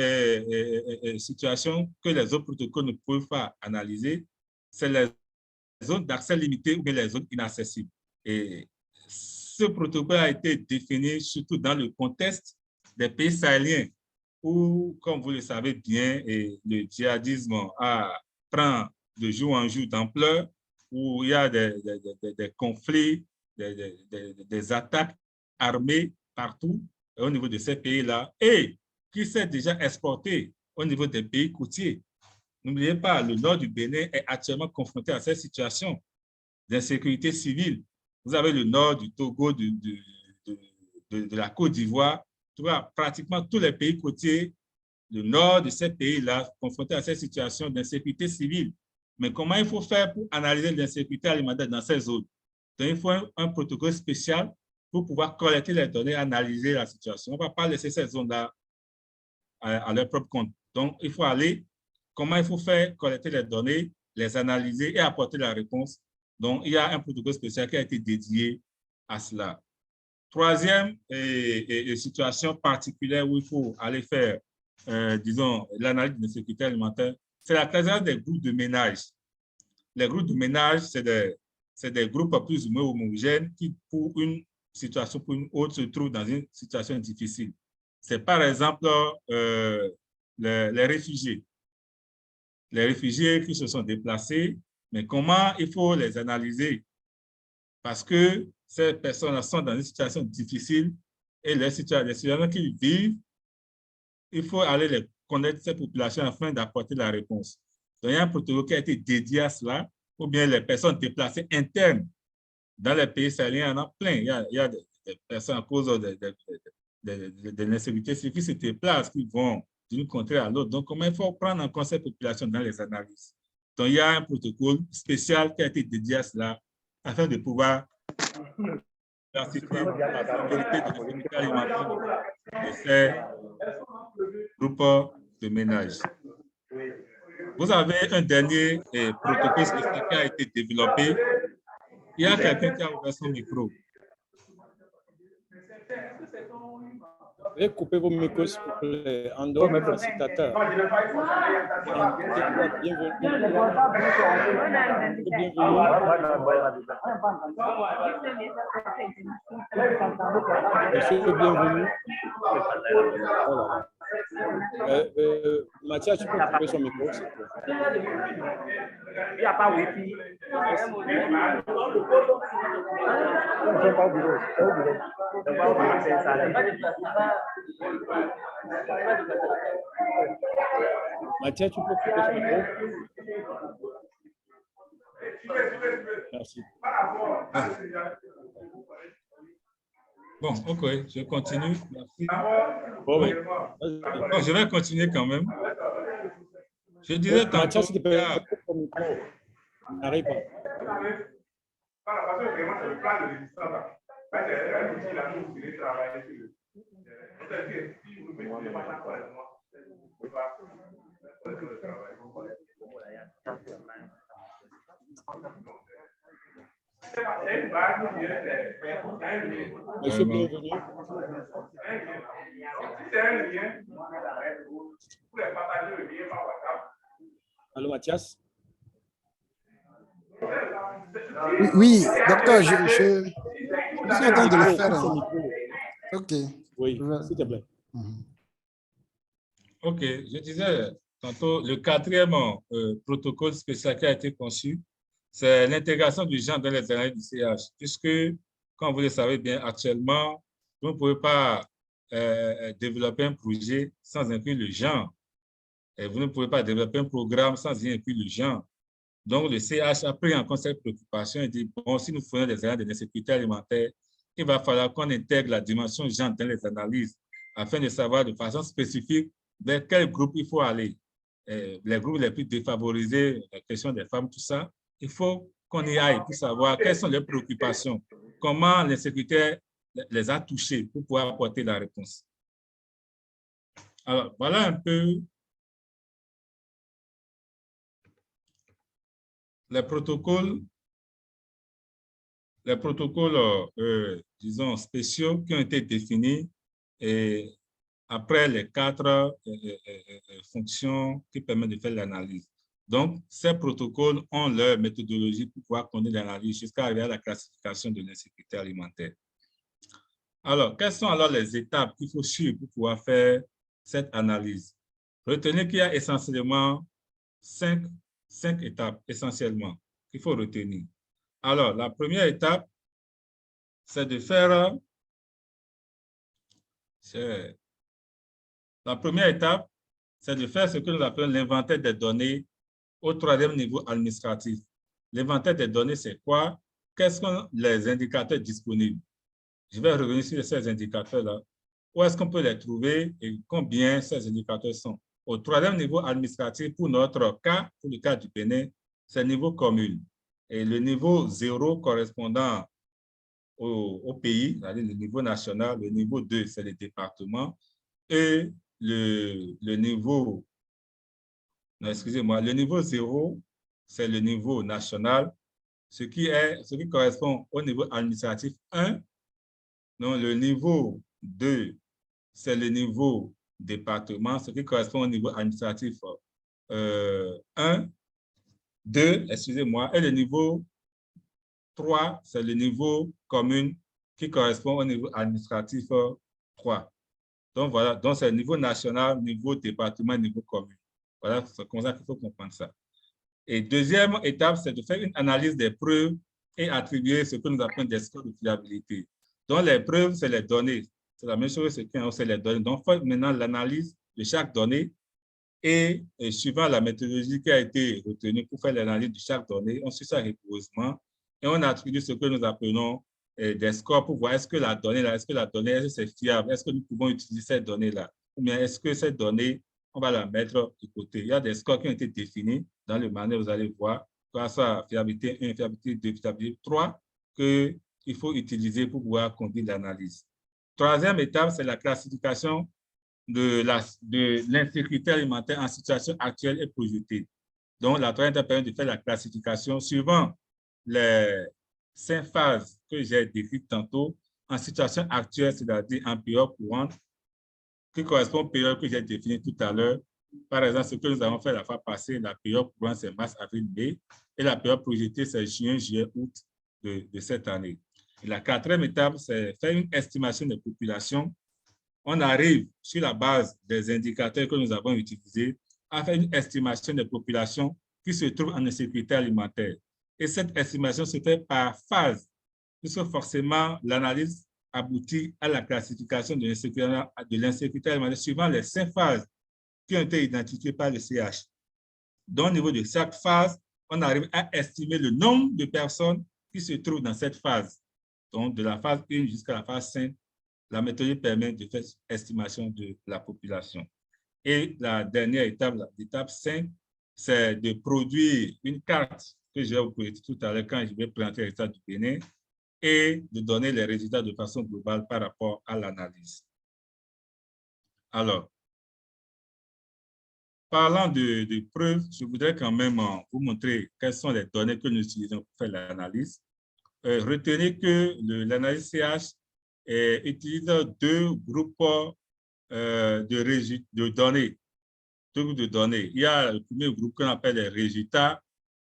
situation que les autres protocoles ne peuvent pas analyser, c'est les zones d'accès limité ou bien les zones inaccessibles. Et ce protocole a été défini surtout dans le contexte des pays sahéliens où, comme vous le savez bien, le djihadisme prend de jour en jour d'ampleur, où il y a des conflits, des attaques armées partout au niveau de ces pays-là et qui s'est déjà exporté au niveau des pays côtiers. N'oubliez pas, le nord du Bénin est actuellement confronté à cette situation d'insécurité civile. Vous avez le nord du Togo, de la Côte d'Ivoire, pratiquement tous les pays côtiers, le nord de ces pays-là, confrontés à cette situation d'insécurité civile. Mais comment il faut faire pour analyser l'insécurité alimentaire dans ces zones? Donc, il faut un protocole spécial pour pouvoir collecter les données et analyser la situation. On ne va pas laisser ces zones-là à leur propre compte. Donc, il faut aller, comment il faut faire, collecter les données, les analyser et apporter la réponse. Donc, il y a un protocole spécial qui a été dédié à cela. Troisième situation particulière où il faut aller faire, disons, l'analyse de l'insécurité alimentaire, c'est la classification des groupes de ménage. Les groupes de ménage, c'est des groupes plus ou moins homogènes qui, pour une situation, pour une autre, se trouvent dans une situation difficile. C'est par exemple les réfugiés. Les réfugiés qui se sont déplacés, mais comment il faut les analyser? Parce que ces personnes sont dans une situation difficile et les situations qu'ils vivent, il faut aller les connaître, ces populations, afin d'apporter la réponse. Donc, il y a un protocole qui a été dédié à cela, ou bien les personnes déplacées internes. Dans les pays sahéliens, il y en a plein. Il y a des personnes à cause de l'insécurité qui se déplacent, qui vont d'une contrée à l'autre. Donc, comment il faut prendre en compte ces populations dans les analyses? Donc, il y a un protocole spécial qui a été dédié à cela, afin de pouvoir la sécurité de sécurité alimentaire de ces groupes de ménages. Vous avez un dernier protocole spécial qui a été développé. Il y a quelqu'un qui a ouvert son micro. Veuillez couper vos micros, s'il vous plaît. En dehors, même facilitateur. Bienvenue. Mathias, tu peux couper son micro, s'il te plaît. Il n'y a pas Wi-Fi. Mathias, tu peux couper son micro. Merci. Bon, ok, je continue. Merci. Bon, oui. Bon, je vais continuer quand même. Je disais tantôt... Mathias, s'il te plaît, ton micro. N'arrive pas. Monsieur, bienvenue. Allô, Mathias? Oui, docteur, je suis en train de le faire. OK. Oui, s'il te plaît. OK, je disais tantôt, le quatrième protocole spécial qui a été conçu, c'est l'intégration du genre dans les analyses du CH, puisque, comme vous le savez bien, actuellement, vous ne pouvez pas développer un projet sans inclure le genre. Et vous ne pouvez pas développer un programme sans y inclure le genre. Donc, le CH a pris en compte cette préoccupation et dit, bon, si nous faisons des analyses de l'insécurité alimentaire, il va falloir qu'on intègre la dimension genre dans les analyses afin de savoir de façon spécifique vers quel groupe il faut aller. Les groupes les plus défavorisés, la question des femmes, tout ça, il faut qu'on y aille pour savoir quelles sont les préoccupations, comment l'insécurité les a touchés pour pouvoir apporter la réponse. Alors, voilà un peu les protocoles, disons, spéciaux qui ont été définis et après les 4 fonctions qui permettent de faire l'analyse. Donc, ces protocoles ont leur méthodologie pour pouvoir connaître l'analyse jusqu'à arriver à la classification de l'insécurité alimentaire. Alors, quelles sont alors les étapes qu'il faut suivre pour pouvoir faire cette analyse? Retenez qu'il y a essentiellement 5 étapes, essentiellement, qu'il faut retenir. Alors, la première étape, c'est de faire... La première étape, c'est de faire ce que nous appelons l'inventaire des données au 3e niveau administratif. L'inventaire des données, c'est quoi? Quels sont les indicateurs disponibles? Je vais revenir sur ces indicateurs-là. Où est-ce qu'on peut les trouver et combien ces indicateurs sont? Au 3e niveau administratif, pour notre cas, pour le cas du Bénin, c'est le niveau commune. Et le niveau 0 correspondant au pays, c'est-à-dire le niveau national, le niveau 2, c'est le département, et le niveau, excusez-moi, le niveau 0, c'est le niveau national, ce qui correspond au niveau administratif 1. Donc, le niveau 2, c'est le niveau département, ce qui correspond au niveau administratif 1, 2, excusez-moi, et le niveau 3, c'est le niveau commune qui correspond au niveau administratif 3. Donc, voilà, donc c'est le niveau national, niveau département, niveau commune. Voilà, c'est comme ça qu'il faut comprendre ça. Et deuxième étape, c'est de faire une analyse des preuves et attribuer ce que nous appelons des scores de fiabilité. Donc, les preuves, c'est les données. C'est la même chose, c'est les données. Donc, il faut maintenant l'analyse de chaque donnée et suivant la méthodologie qui a été retenue pour faire l'analyse de chaque donnée, on suit ça rigoureusement et on attribue ce que nous appelons des scores pour voir est-ce que la donnée, est-ce que c'est fiable, est-ce que nous pouvons utiliser cette donnée-là, ou bien est-ce que cette donnée, on va la mettre de côté. Il y a des scores qui ont été définis dans le manuel, vous allez voir, que ce soit fiabilité 1, fiabilité 2, fiabilité 3, qu'il qu'il faut utiliser pour pouvoir conduire l'analyse. Troisième étape, c'est la classification de l'insécurité alimentaire en situation actuelle et projetée. Donc, la troisième étape permet de faire la classification suivant les 5 phases que j'ai décrites tantôt en situation actuelle, c'est-à-dire en période courante, qui correspond aux périodes que j'ai définies tout à l'heure. Par exemple, ce que nous avons fait la fois passée, la période courante, c'est mars, avril, mai, et la période projetée, c'est juin, juillet, août de cette année. Et la quatrième étape, c'est faire une estimation des populations. On arrive, sur la base des indicateurs que nous avons utilisés, à faire une estimation des populations qui se trouvent en insécurité alimentaire. Et cette estimation se fait par phase, puisque forcément, l'analyse aboutit à la classification de l'insécurité alimentaire suivant les 5 phases qui ont été identifiées par le CH. Donc, au niveau de chaque phase, on arrive à estimer le nombre de personnes qui se trouvent dans cette phase. Donc, de la phase 1 jusqu'à la phase 5, la méthode permet de faire estimation de la population. Et la dernière étape, l'étape 5, c'est de produire une carte que je vais vous présenter tout à l'heure quand je vais présenter les résultats du Bénin et de donner les résultats de façon globale par rapport à l'analyse. Alors, parlant de preuves, je voudrais quand même vous montrer quelles sont les données que nous utilisons pour faire l'analyse. Retenez que l'analyse CH utilise 2 groupes de données. 2 groupes de données. Il y a le premier groupe qu'on appelle les résultats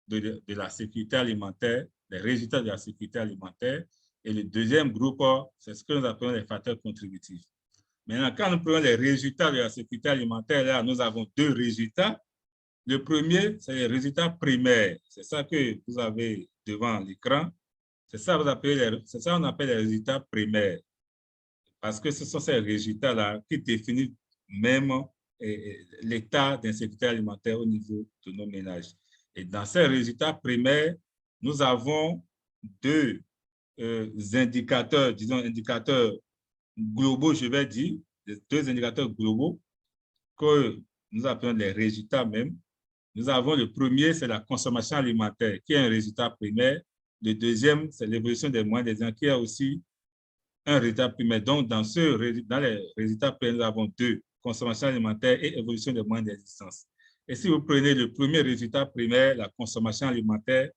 de la sécurité alimentaire, les résultats de la sécurité alimentaire. Et le deuxième groupe, c'est ce que nous appelons les facteurs contributifs. Maintenant, quand nous prenons les résultats de la sécurité alimentaire, là, nous avons 2 résultats. Le premier, c'est les résultats primaires. C'est ça que vous avez devant l'écran. C'est ça qu'on appelle les résultats primaires. Parce que ce sont ces résultats-là qui définissent même l'état d'insécurité alimentaire au niveau de nos ménages. Et dans ces résultats primaires, nous avons 2 indicateurs, disons indicateurs globaux, je vais dire, 2 indicateurs globaux que nous appelons les résultats même. Nous avons le premier, c'est la consommation alimentaire, qui est un résultat primaire. Le deuxième, c'est l'évolution des moyens des gens, qui est aussi un résultat primaire. Donc, dans les résultats primaires, nous avons 2, consommation alimentaire et évolution des moyens d'existence. Et si vous prenez le premier résultat primaire, la consommation alimentaire,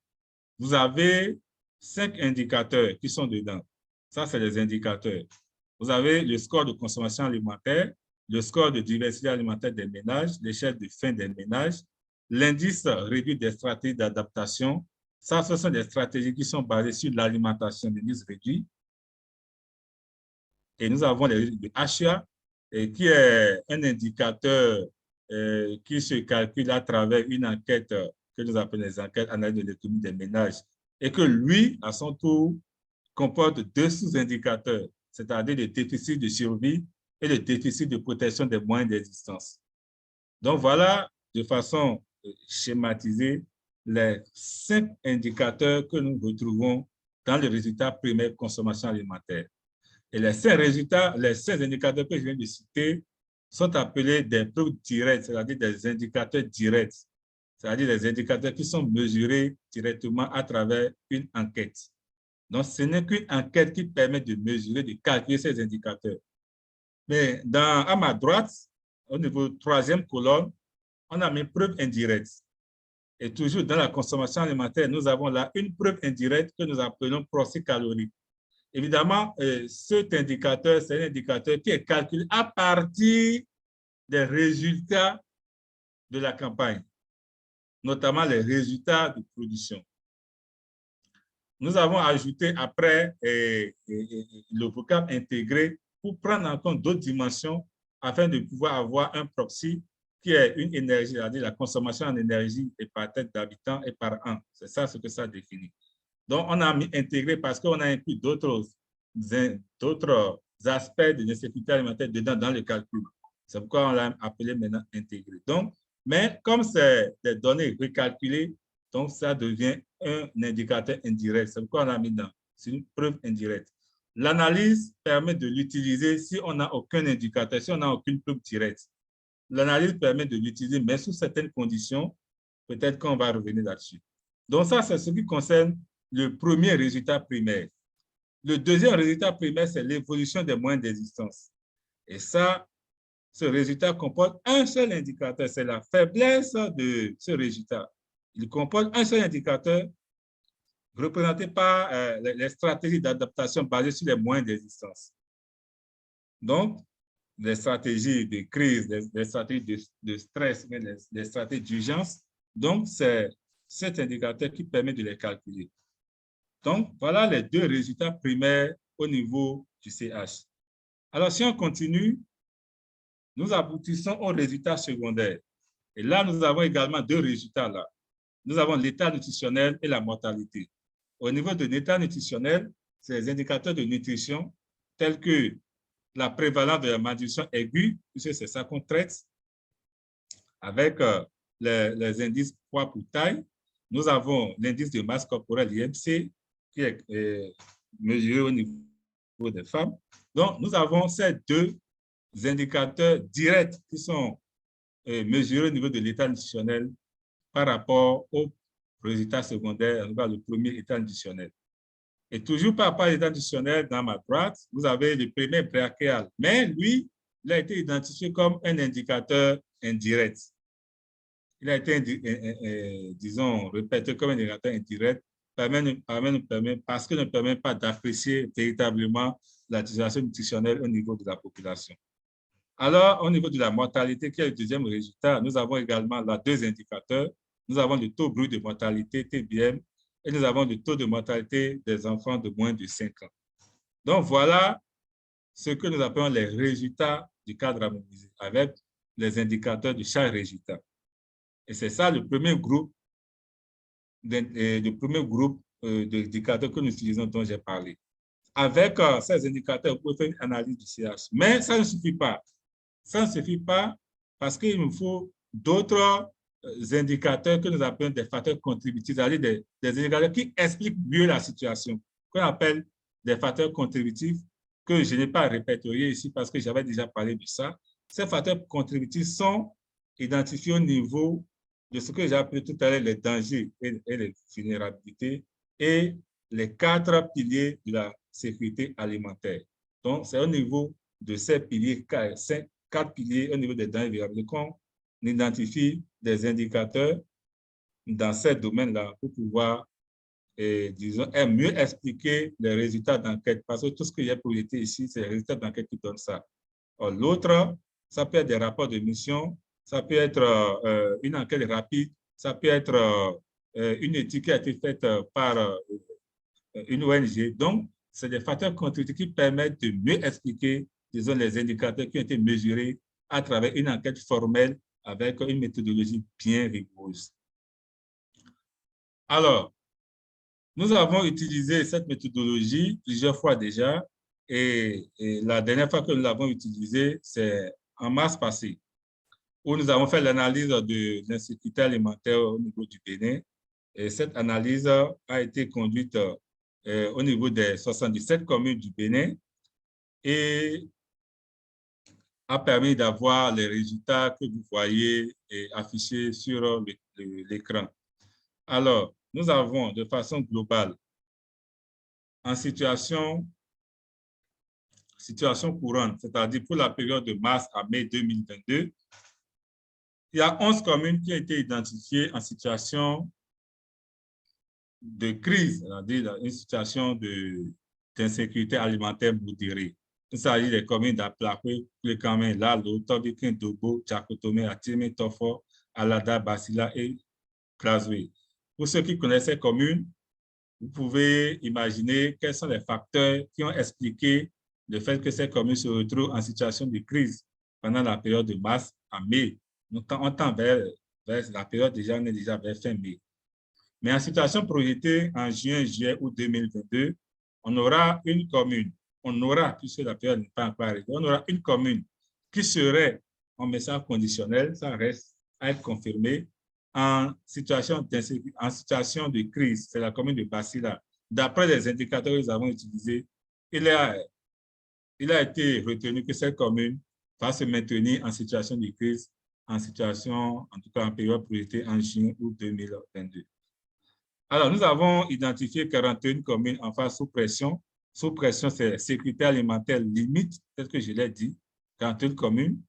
vous avez 5 indicateurs qui sont dedans. Ça, c'est les indicateurs. Vous avez le score de consommation alimentaire, le score de diversité alimentaire des ménages, l'échelle de faim des ménages, l'indice réduit des stratégies d'adaptation. Ça, ce sont des stratégies qui sont basées sur l'alimentation d'indice réduit. Et nous avons le HA, qui est un indicateur qui se calcule à travers une enquête que nous appelons les enquêtes analyses de l'économie des ménages, et que lui, à son tour, comporte 2 sous-indicateurs, c'est-à-dire le déficit de survie et le déficit de protection des moyens d'existence. Donc voilà, de façon schématisée, les 5 indicateurs que nous retrouvons dans le résultat primaire consommation alimentaire. Et les 5 résultats, les 5 indicateurs que je viens de citer sont appelés des preuves directes, c'est-à-dire des indicateurs directs, c'est-à-dire des indicateurs qui sont mesurés directement à travers une enquête. Donc, ce n'est qu'une enquête qui permet de mesurer, de calculer ces indicateurs. Mais à ma droite, au niveau de 3e colonne, on a mis preuves indirectes. Et toujours dans la consommation alimentaire, nous avons là une preuve indirecte que nous appelons proxy calorique. Évidemment, cet indicateur, c'est un indicateur qui est calculé à partir des résultats de la campagne, notamment les résultats de production. Nous avons ajouté après le vocable intégré pour prendre en compte d'autres dimensions afin de pouvoir avoir un proxy qui est une énergie, c'est-à-dire la consommation en énergie et par tête d'habitant et par an. C'est ça ce que ça définit. Donc, on a mis intégré parce qu'on a inclus d'autres aspects de l'insécurité alimentaire dedans dans le calcul. C'est pourquoi on l'a appelé maintenant intégré. Donc, mais comme c'est des données recalculées, donc ça devient un indicateur indirect. C'est pourquoi on l'a mis dans. C'est une preuve indirecte. L'analyse permet de l'utiliser si on n'a aucun indicateur, si on n'a aucune preuve directe. L'analyse permet de l'utiliser, mais sous certaines conditions, peut-être qu'on va revenir là-dessus. Donc ça, c'est ce qui concerne le premier résultat primaire. Le deuxième résultat primaire, c'est l'évolution des moyens d'existence. Et ça, ce résultat comporte un seul indicateur, c'est la faiblesse de ce résultat. Il comporte un seul indicateur représenté par les stratégies d'adaptation basées sur les moyens d'existence. Donc, les stratégies de crise, les stratégies de stress, les stratégies d'urgence. Donc, c'est cet indicateur qui permet de les calculer. Donc, voilà les deux résultats primaires au niveau du CH. Alors, si on continue, nous aboutissons aux résultats secondaires. Et là, nous avons également deux résultats là. Nous avons l'état nutritionnel et la mortalité. Au niveau de l'état nutritionnel, c'est les indicateurs de nutrition tels que la prévalence de la malnutrition aiguë, puisque c'est ça qu'on traite, avec les indices poids pour taille. Nous avons l'indice de masse corporelle, l'IMC, qui est mesuré au niveau des femmes. Donc, nous avons ces deux indicateurs directs qui sont mesurés au niveau de l'état nutritionnel par rapport aux résultats secondaires, le premier état nutritionnel. Et toujours par rapport à l'état nutritionnel, dans ma droite, vous avez le premier brachial. Mais lui, il a été identifié comme un indicateur indirect. Il a été, disons, répété comme un indicateur indirect parce qu'il ne permet pas d'apprécier véritablement la situation nutritionnelle au niveau de la population. Alors, au niveau de la mortalité, qui est le deuxième résultat, nous avons également là deux indicateurs. Nous avons le taux brut de mortalité, TBM, et nous avons le taux de mortalité des enfants de moins de 5 ans. Donc, voilà ce que nous appelons les résultats du cadre harmonisé, avec les indicateurs de chaque résultat. Et c'est ça le premier groupe d'indicateurs que nous utilisons, dont j'ai parlé. Avec ces indicateurs, vous pouvez faire une analyse du CH. Mais ça ne suffit pas. Ça ne suffit pas parce qu'il nous faut d'autres indicateurs que nous appelons des facteurs contributifs, c'est-à-dire des indicateurs qui expliquent mieux la situation, qu'on appelle des facteurs contributifs que je n'ai pas répertoriés ici parce que j'avais déjà parlé de ça. Ces facteurs contributifs sont identifiés au niveau de ce que j'ai appelé tout à l'heure les dangers et les vulnérabilités et les 4 piliers de la sécurité alimentaire. Donc, c'est au niveau de ces piliers, 4 piliers au niveau des dangers et vulnérabilités qu'on identifie des indicateurs dans ces domaines-là pour pouvoir, disons, mieux expliquer les résultats d'enquête. Parce que tout ce que j'ai projeté ici, c'est les résultats d'enquête qui donnent ça. L'autre, ça peut être des rapports de mission, ça peut être une enquête rapide, ça peut être une étude qui a été faite par une ONG. Donc, c'est des facteurs contributifs qui permettent de mieux expliquer, disons, les indicateurs qui ont été mesurés à travers une enquête formelle avec une méthodologie bien rigoureuse. Alors, nous avons utilisé cette méthodologie plusieurs fois déjà et la dernière fois que nous l'avons utilisée, c'est en mars passé, où nous avons fait l'analyse de l'insécurité alimentaire au niveau du Bénin. Et cette analyse a été conduite au niveau des 77 communes du Bénin et a permis d'avoir les résultats que vous voyez affichés sur l'écran. Alors, nous avons de façon globale, en situation courante, c'est-à-dire pour la période de mars à mai 2022, il y a 11 communes qui ont été identifiées en situation de crise, c'est-à-dire une situation d'insécurité alimentaire modérée. Il s'agit des communes d'Aplakwe, Plekame, Lalo, Tobikin, Dobo, Tchakotome, Atime, Tofo, Alada, Basila et Kraswe. Pour ceux qui connaissent ces communes, vous pouvez imaginer quels sont les facteurs qui ont expliqué le fait que ces communes se retrouvent en situation de crise pendant la période de mars à mai. On tend vers la période déjà, on est déjà vers fin mai. Mais en situation projetée en juin, juillet ou 2022, on aura une commune, puisque la période n'est pas encore arrivée, on aura une commune qui serait en message conditionnel, ça reste à être confirmé, en situation de crise, c'est la commune de Basila. D'après les indicateurs que nous avons utilisés, il a été retenu que cette commune va se maintenir en situation de crise, en tout cas en période projetée en juin ou 2022. Alors, nous avons identifié 41 communes en phase sous pression Sous pression, c'est sécurité alimentaire limite, tel que je l'ai dit, 48 communes.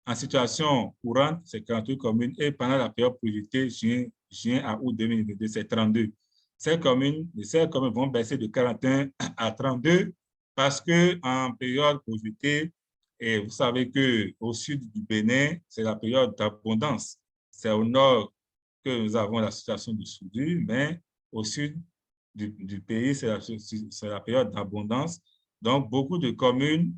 En situation courante, c'est 48 communes. Et pendant la période priorité, juin à août 2022, c'est 32. Ces communes vont baisser de 41 à 32 parce qu'en période priorité, et vous savez qu'au sud du Bénin, c'est la période d'abondance. C'est au nord que nous avons la situation de soudure, mais au sud du pays, c'est la période d'abondance. Donc, beaucoup de communes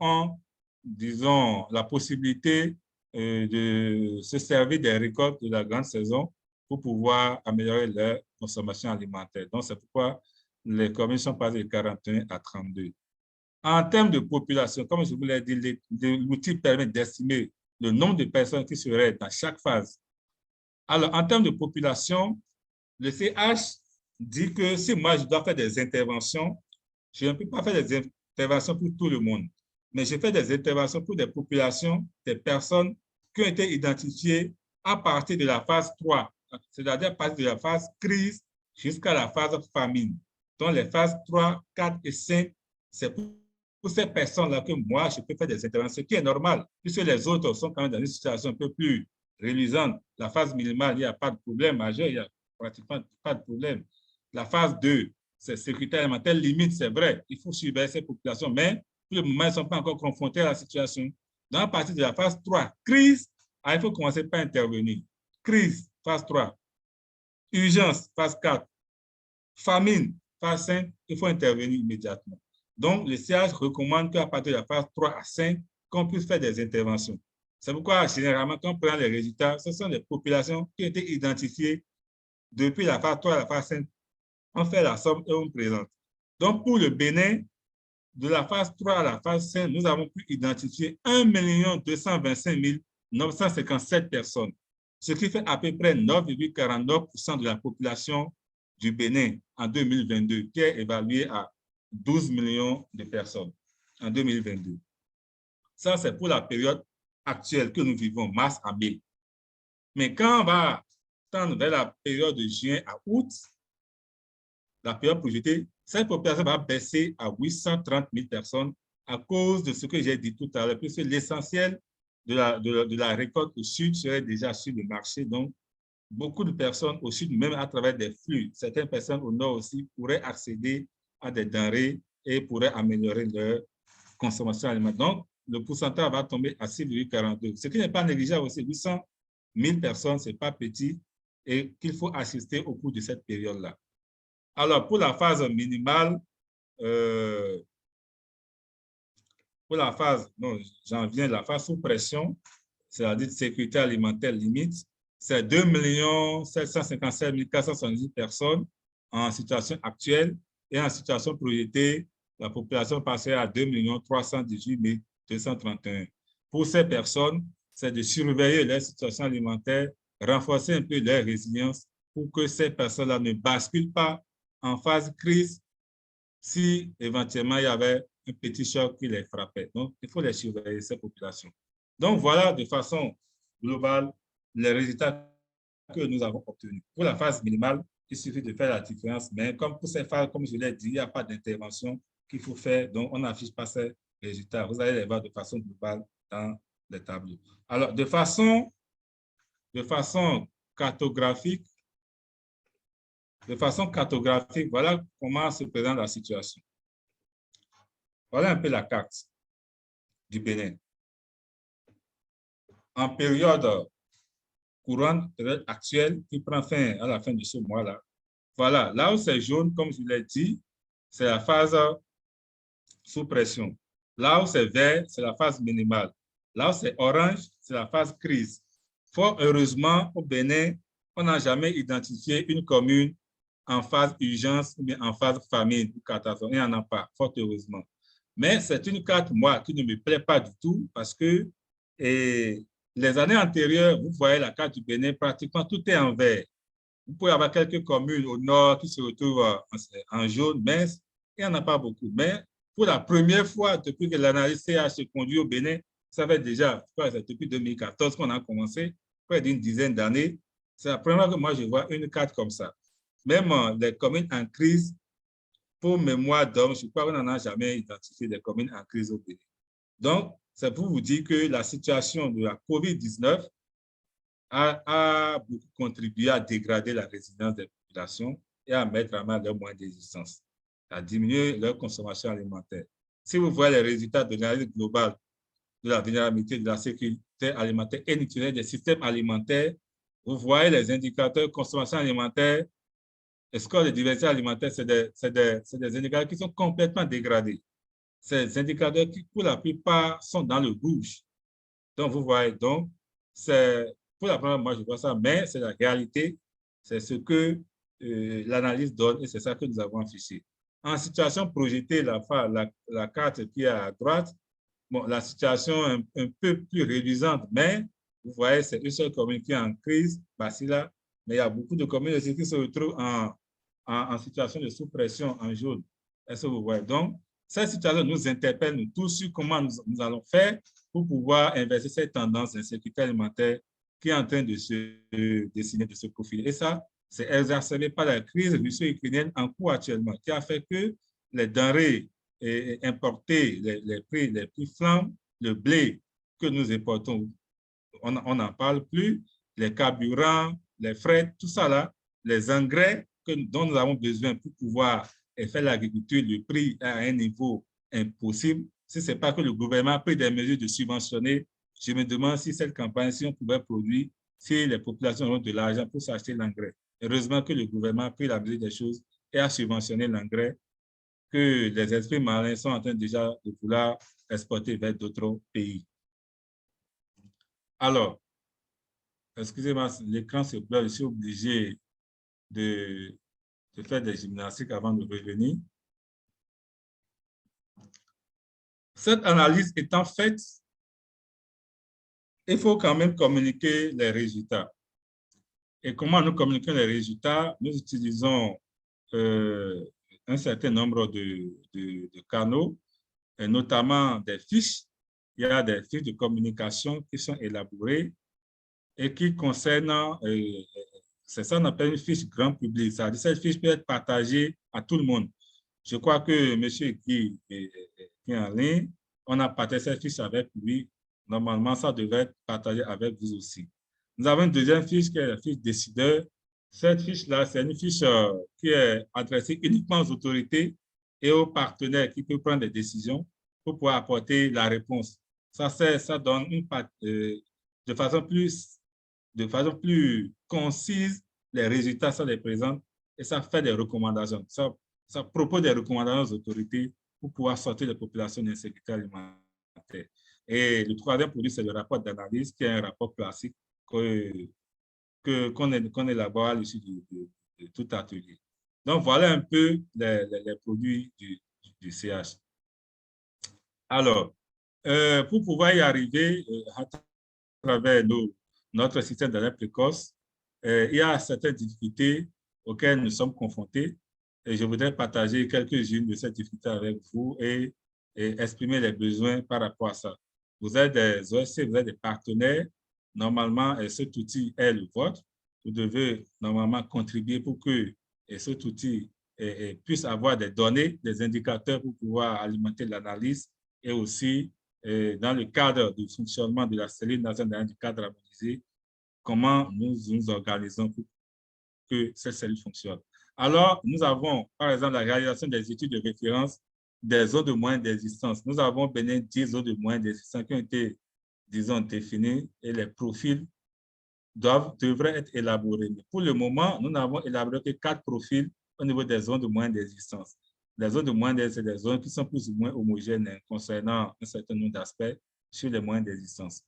ont, disons, la possibilité de se servir des récoltes de la grande saison pour pouvoir améliorer leur consommation alimentaire. Donc, c'est pourquoi les communes sont passées de 41 à 32. En termes de population, comme je vous l'ai dit, l'outil permet d'estimer le nombre de personnes qui seraient dans chaque phase. Alors, en termes de population, le CH dit que si moi, je dois faire des interventions, je ne peux pas faire des interventions pour tout le monde, mais je fais des interventions pour des populations, des personnes qui ont été identifiées à partir de la phase 3, c'est-à-dire à partir de la phase crise jusqu'à la phase famine. Donc, les phases 3, 4 et 5, c'est pour ces personnes-là que moi, je peux faire des interventions, qui est normal, puisque les autres sont quand même dans une situation un peu plus réduisante. La phase minimale, il n'y a pas de problème majeur, il n'y a pratiquement pas de problème. La phase 2, c'est sécurité alimentaire limite, c'est vrai, il faut surveiller ces populations, mais pour le moment, ils ne sont pas encore confrontés à la situation. Dans la partie de la phase 3, crise, il faut commencer par intervenir. Crise, phase 3. Urgence, phase 4. Famine, phase 5, il faut intervenir immédiatement. Donc, le CH recommande qu'à partir de la phase 3 à 5, qu'on puisse faire des interventions. C'est pourquoi, généralement, quand on prend les résultats, ce sont des populations qui ont été identifiées depuis la phase 3 à la phase 5. On fait la somme et on présente. Donc, pour le Bénin, de la phase 3 à la phase 5, nous avons pu identifier 1 225 957 personnes, ce qui fait à peu près 9,49% de la population du Bénin en 2022, qui est évaluée à 12 millions de personnes en 2022. Ça, c'est pour la période actuelle que nous vivons, mars à mai. Mais quand on va tendre vers la période de juin à août, la période projetée, cette population va baisser à 830 000 personnes à cause de ce que j'ai dit tout à l'heure, puisque l'essentiel de la récolte au sud serait déjà sur le marché. Donc, beaucoup de personnes au sud, même à travers des flux, certaines personnes au nord aussi pourraient accéder à des denrées et pourraient améliorer leur consommation alimentaire. Donc, le pourcentage va tomber à 6,42. Ce qui n'est pas négligeable aussi, 800 000 personnes, ce n'est pas petit et qu'il faut assister au cours de cette période-là. Alors, pour la phase minimale, pour la phase, non, j'en viens, la phase sous pression, c'est-à-dire sécurité alimentaire limite, c'est 2 757 470 personnes en situation actuelle et en situation projetée, la population passerait à 2 318 231. Pour ces personnes, c'est de surveiller leur situation alimentaire, renforcer un peu leur résilience pour que ces personnes-là ne basculent pas en phase crise si éventuellement il y avait un petit choc qui les frappait. Donc, il faut les surveiller, ces populations. Donc, voilà de façon globale les résultats que nous avons obtenus. Pour la phase minimale, il suffit de faire la différence, mais comme pour ces phases, comme je l'ai dit, il n'y a pas d'intervention qu'il faut faire, donc on n'affiche pas ces résultats. Vous allez les voir de façon globale dans les tableaux. Alors, de façon cartographique, voilà comment se présente la situation. Voilà un peu la carte du Bénin. En période courante, période actuelle, qui prend fin à la fin de ce mois-là. Voilà, là où c'est jaune, comme je l'ai dit, c'est la phase sous pression. Là où c'est vert, c'est la phase minimale. Là où c'est orange, c'est la phase crise. Fort heureusement, au Bénin, on n'a jamais identifié une commune en phase urgence ou bien en phase famine ou catastrophe. Il n'y en a pas, fort heureusement. Mais c'est une carte, moi, qui ne me plaît pas du tout parce que les années antérieures, vous voyez la carte du Bénin, pratiquement tout est en vert. Vous pouvez avoir quelques communes au nord qui se retrouvent en jaune, mais il n'y en a pas beaucoup. Mais pour la première fois, depuis que l'analyse CH se conduit au Bénin, ça fait déjà, depuis 2014 qu'on a commencé, près d'une dizaine d'années. C'est la première fois que moi je vois une carte comme ça. Même les communes en crise, pour mémoire d'homme, je crois qu'on n'en a jamais identifié des communes en crise au Bénin. Donc, c'est pour vous dire que la situation de la COVID-19 a beaucoup contribué à dégrader la résilience des populations et à mettre à mal leurs moyens d'existence, à diminuer leur consommation alimentaire. Si vous voyez les résultats de l'analyse globale de la vulnérabilité de la sécurité alimentaire et nutritionnelle des systèmes alimentaires, vous voyez les indicateurs de consommation alimentaire, le score de diversité alimentaire, c'est des indicateurs qui sont complètement dégradés. Ces indicateurs qui, pour la plupart, sont dans le rouge. Donc, vous voyez, donc, c'est pour la première fois, je vois ça, mais c'est la réalité, c'est ce que l'analyse donne et c'est ça que nous avons affiché. En situation projetée, la carte qui est à droite, bon, la situation est un peu plus réduisante, mais vous voyez, c'est une seule commune qui est en crise, Basila, mais il y a beaucoup de communes aussi qui se retrouvent en situation de sous-pression en jaune. Est-ce que vous voyez? Donc, cette situation nous interpelle, nous tous, sur comment nous allons faire pour pouvoir inverser cette tendance d'insécurité alimentaire qui est en train de se dessiner, de se profiler. Et ça, c'est exacerbé par la crise russo-ukrainienne en cours actuellement, qui a fait que les denrées importées, les prix flambent, le blé que nous importons, on n'en parle plus, les carburants, les frais, tout ça là, les engrais dont nous avons besoin pour pouvoir faire l'agriculture, le prix à un niveau impossible. Si ce n'est pas que le gouvernement a pris des mesures de subventionner, je me demande si cette campagne, si on pouvait produire, si les populations ont de l'argent pour s'acheter l'engrais. Heureusement que le gouvernement a pris la mesure des choses et a subventionné l'engrais que les esprits malins sont en train déjà de vouloir exporter vers d'autres pays. Alors, excusez-moi, l'écran se bloque, je suis obligé de faire des gymnastiques avant de revenir. Cette analyse étant faite, il faut quand même communiquer les résultats. Et comment nous communiquons les résultats? Nous utilisons un certain nombre de canaux, et notamment des fiches. Il y a des fiches de communication qui sont élaborées et qui concernent, c'est ça qu'on appelle une fiche grand public. C'est-à-dire cette fiche peut être partagée à tout le monde. Je crois que M. qui est en ligne, on a partagé cette fiche avec lui. Normalement, ça devrait être partagé avec vous aussi. Nous avons une deuxième fiche qui est la fiche décideur. Cette fiche-là, c'est une fiche qui est adressée uniquement aux autorités et aux partenaires qui peuvent prendre des décisions pour pouvoir apporter la réponse. Ça donne de façon plus concise les résultats, ça les présente et ça fait des recommandations. Ça propose des recommandations aux autorités pour pouvoir sortir les populations d'insécurité alimentaire. Et le troisième produit, c'est le rapport d'analyse, qui est un rapport classique qu'on élabore à l'issue de tout atelier. Donc, voilà un peu les produits du CH. Alors, pour pouvoir y arriver à travers notre système d'alerte précoce, il y a certaines difficultés auxquelles nous sommes confrontés et je voudrais partager quelques-unes de ces difficultés avec vous et exprimer les besoins par rapport à ça. Vous êtes des OSC, vous êtes des partenaires. Normalement, cet outil est le vôtre. Vous devez normalement contribuer pour que cet outil puisse avoir des données, des indicateurs pour pouvoir alimenter l'analyse et aussi, dans le cadre du fonctionnement de la cellule nationale du cadre harmonisé, comment nous nous organisons pour que cette cellule fonctionne. Alors, nous avons, par exemple, la réalisation des études de référence des zones de moyenne d'existence. Nous avons bien 10 zones de moyenne d'existence qui ont été, disons, définies et les profils devraient être élaborés. Mais pour le moment, nous n'avons élaboré que 4 profils au niveau des zones de moyenne d'existence. Les zones de moyenne d'existence, c'est des zones qui sont plus ou moins homogènes concernant un certain nombre d'aspects sur les moyens d'existence.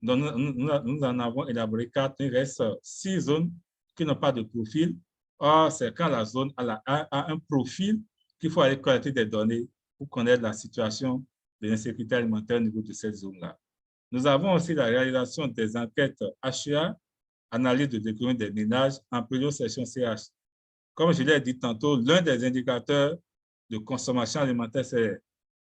Donc, nous en avons élaboré 4. Il reste 6 zones qui n'ont pas de profil. Or, c'est quand la zone a un profil qu'il faut aller collecter des données pour connaître la situation de l'insécurité alimentaire au niveau de cette zone-là. Nous avons aussi la réalisation des enquêtes HEA, analyse de l'économie des ménages en période session CH. Comme je l'ai dit tantôt, l'un des indicateurs de consommation alimentaire, c'est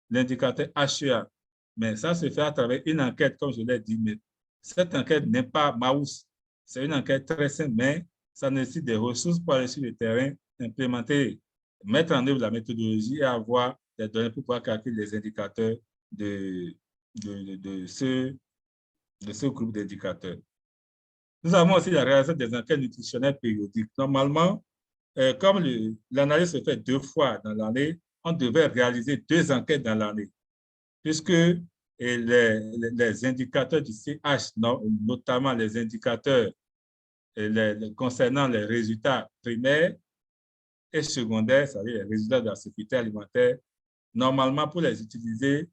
l'indicateur HEA. Mais ça se fait à travers une enquête, comme je l'ai dit. Mais cette enquête n'est pas mouse. C'est une enquête très simple, mais ça nécessite des ressources pour aller sur le terrain, implémenter mettre en œuvre la méthodologie et avoir des données pour pouvoir calculer les indicateurs de ce groupe d'indicateurs. Nous avons aussi la réalisation des enquêtes nutritionnelles périodiques. Normalement, comme l'analyse se fait 2 fois dans l'année, on devait réaliser 2 enquêtes dans l'année, puisque les indicateurs du CH, notamment les indicateurs concernant les résultats primaires et secondaires, c'est-à-dire les résultats de la sécurité alimentaire, normalement, pour les utiliser,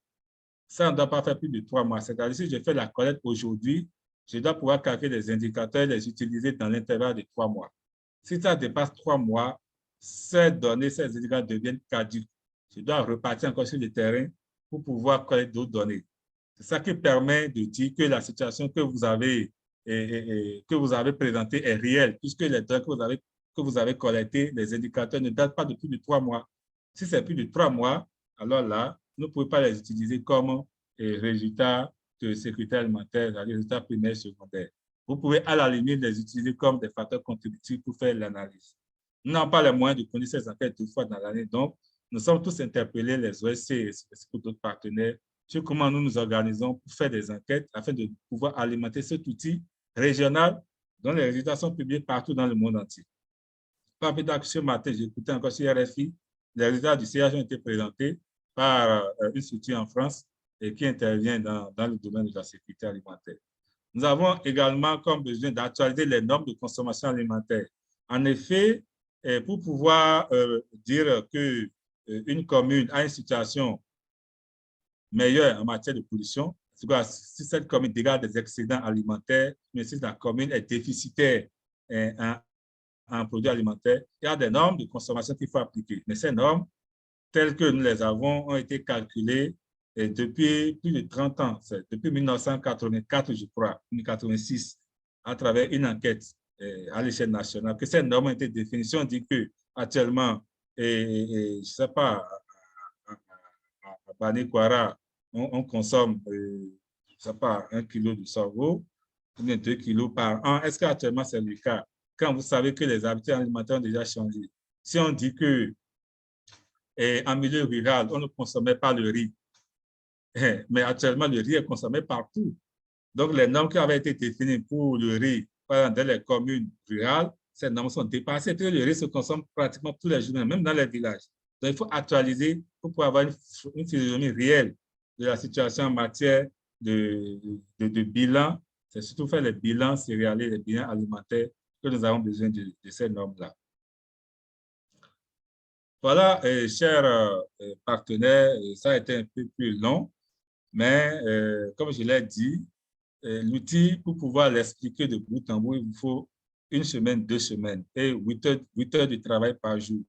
ça ne doit pas faire plus de 3 mois. C'est-à-dire, si je fais la collecte aujourd'hui, je dois pouvoir calculer les indicateurs et les utiliser dans l'intervalle de 3 mois. Si ça dépasse 3 mois, ces données, ces indicateurs deviennent caduques. Je dois repartir encore sur le terrain pour pouvoir collecter d'autres données. C'est ça qui permet de dire que la situation que vous avez présentée est réelle, puisque les données que vous avez collectées, les indicateurs ne datent pas de plus de 3 mois. Si c'est plus de 3 mois, alors là, vous ne pouvez pas les utiliser comme résultats de sécurité alimentaire, les résultats primaires et secondaires. Vous pouvez à la limite les utiliser comme des facteurs contributifs pour faire l'analyse. Nous n'avons pas les moyens de connaître ces enquêtes 2 fois dans l'année, donc nous sommes tous interpellés, les OSC et d'autres partenaires, sur comment nous nous organisons pour faire des enquêtes afin de pouvoir alimenter cet outil régional dont les résultats sont publiés partout dans le monde entier. Pas plus tard que ce matin, j'ai écouté encore sur RFI, les résultats du CH ont été présentés par une structure en France et qui intervient dans le domaine de la sécurité alimentaire. Nous avons également comme besoin d'actualiser les normes de consommation alimentaire. En effet, pour pouvoir dire qu'une commune a une situation meilleure en matière de pollution, si cette commune dégage des excédents alimentaires, mais si la commune est déficitaire en produits alimentaires, il y a des normes de consommation qu'il faut appliquer. Mais ces normes, telles que nous les avons, ont été calculées depuis plus de 30 ans, depuis 1984, je crois, 1986, à travers une enquête à l'échelle nationale, que ces normes ont été définies. On dit qu'actuellement, je ne sais pas, à Bané-Kouara, on consomme, je ne sais pas, 1 kilo de sorgho, ou bien 2 kilos par an. Est-ce qu'actuellement c'est le cas? Quand vous savez que les habitudes alimentaires ont déjà changé. Si on dit que en milieu rural, on ne consommait pas le riz, mais actuellement, le riz est consommé partout. Donc, les normes qui avaient été définies pour le riz, par exemple, dans les communes rurales, ces normes sont dépassées. Puis le riz se consomme pratiquement tous les jours, même dans les villages. Donc, il faut actualiser pour pouvoir avoir une physionomie réelle de la situation en matière de bilan. C'est surtout faire les bilans céréaliers, les bilans alimentaires que nous avons besoin de ces normes-là. Voilà, chers partenaires, ça a été un peu plus long, mais comme je l'ai dit, l'outil, pour pouvoir l'expliquer de bout en bout, il vous faut 1 semaine, 2 semaines et 8 heures de travail par jour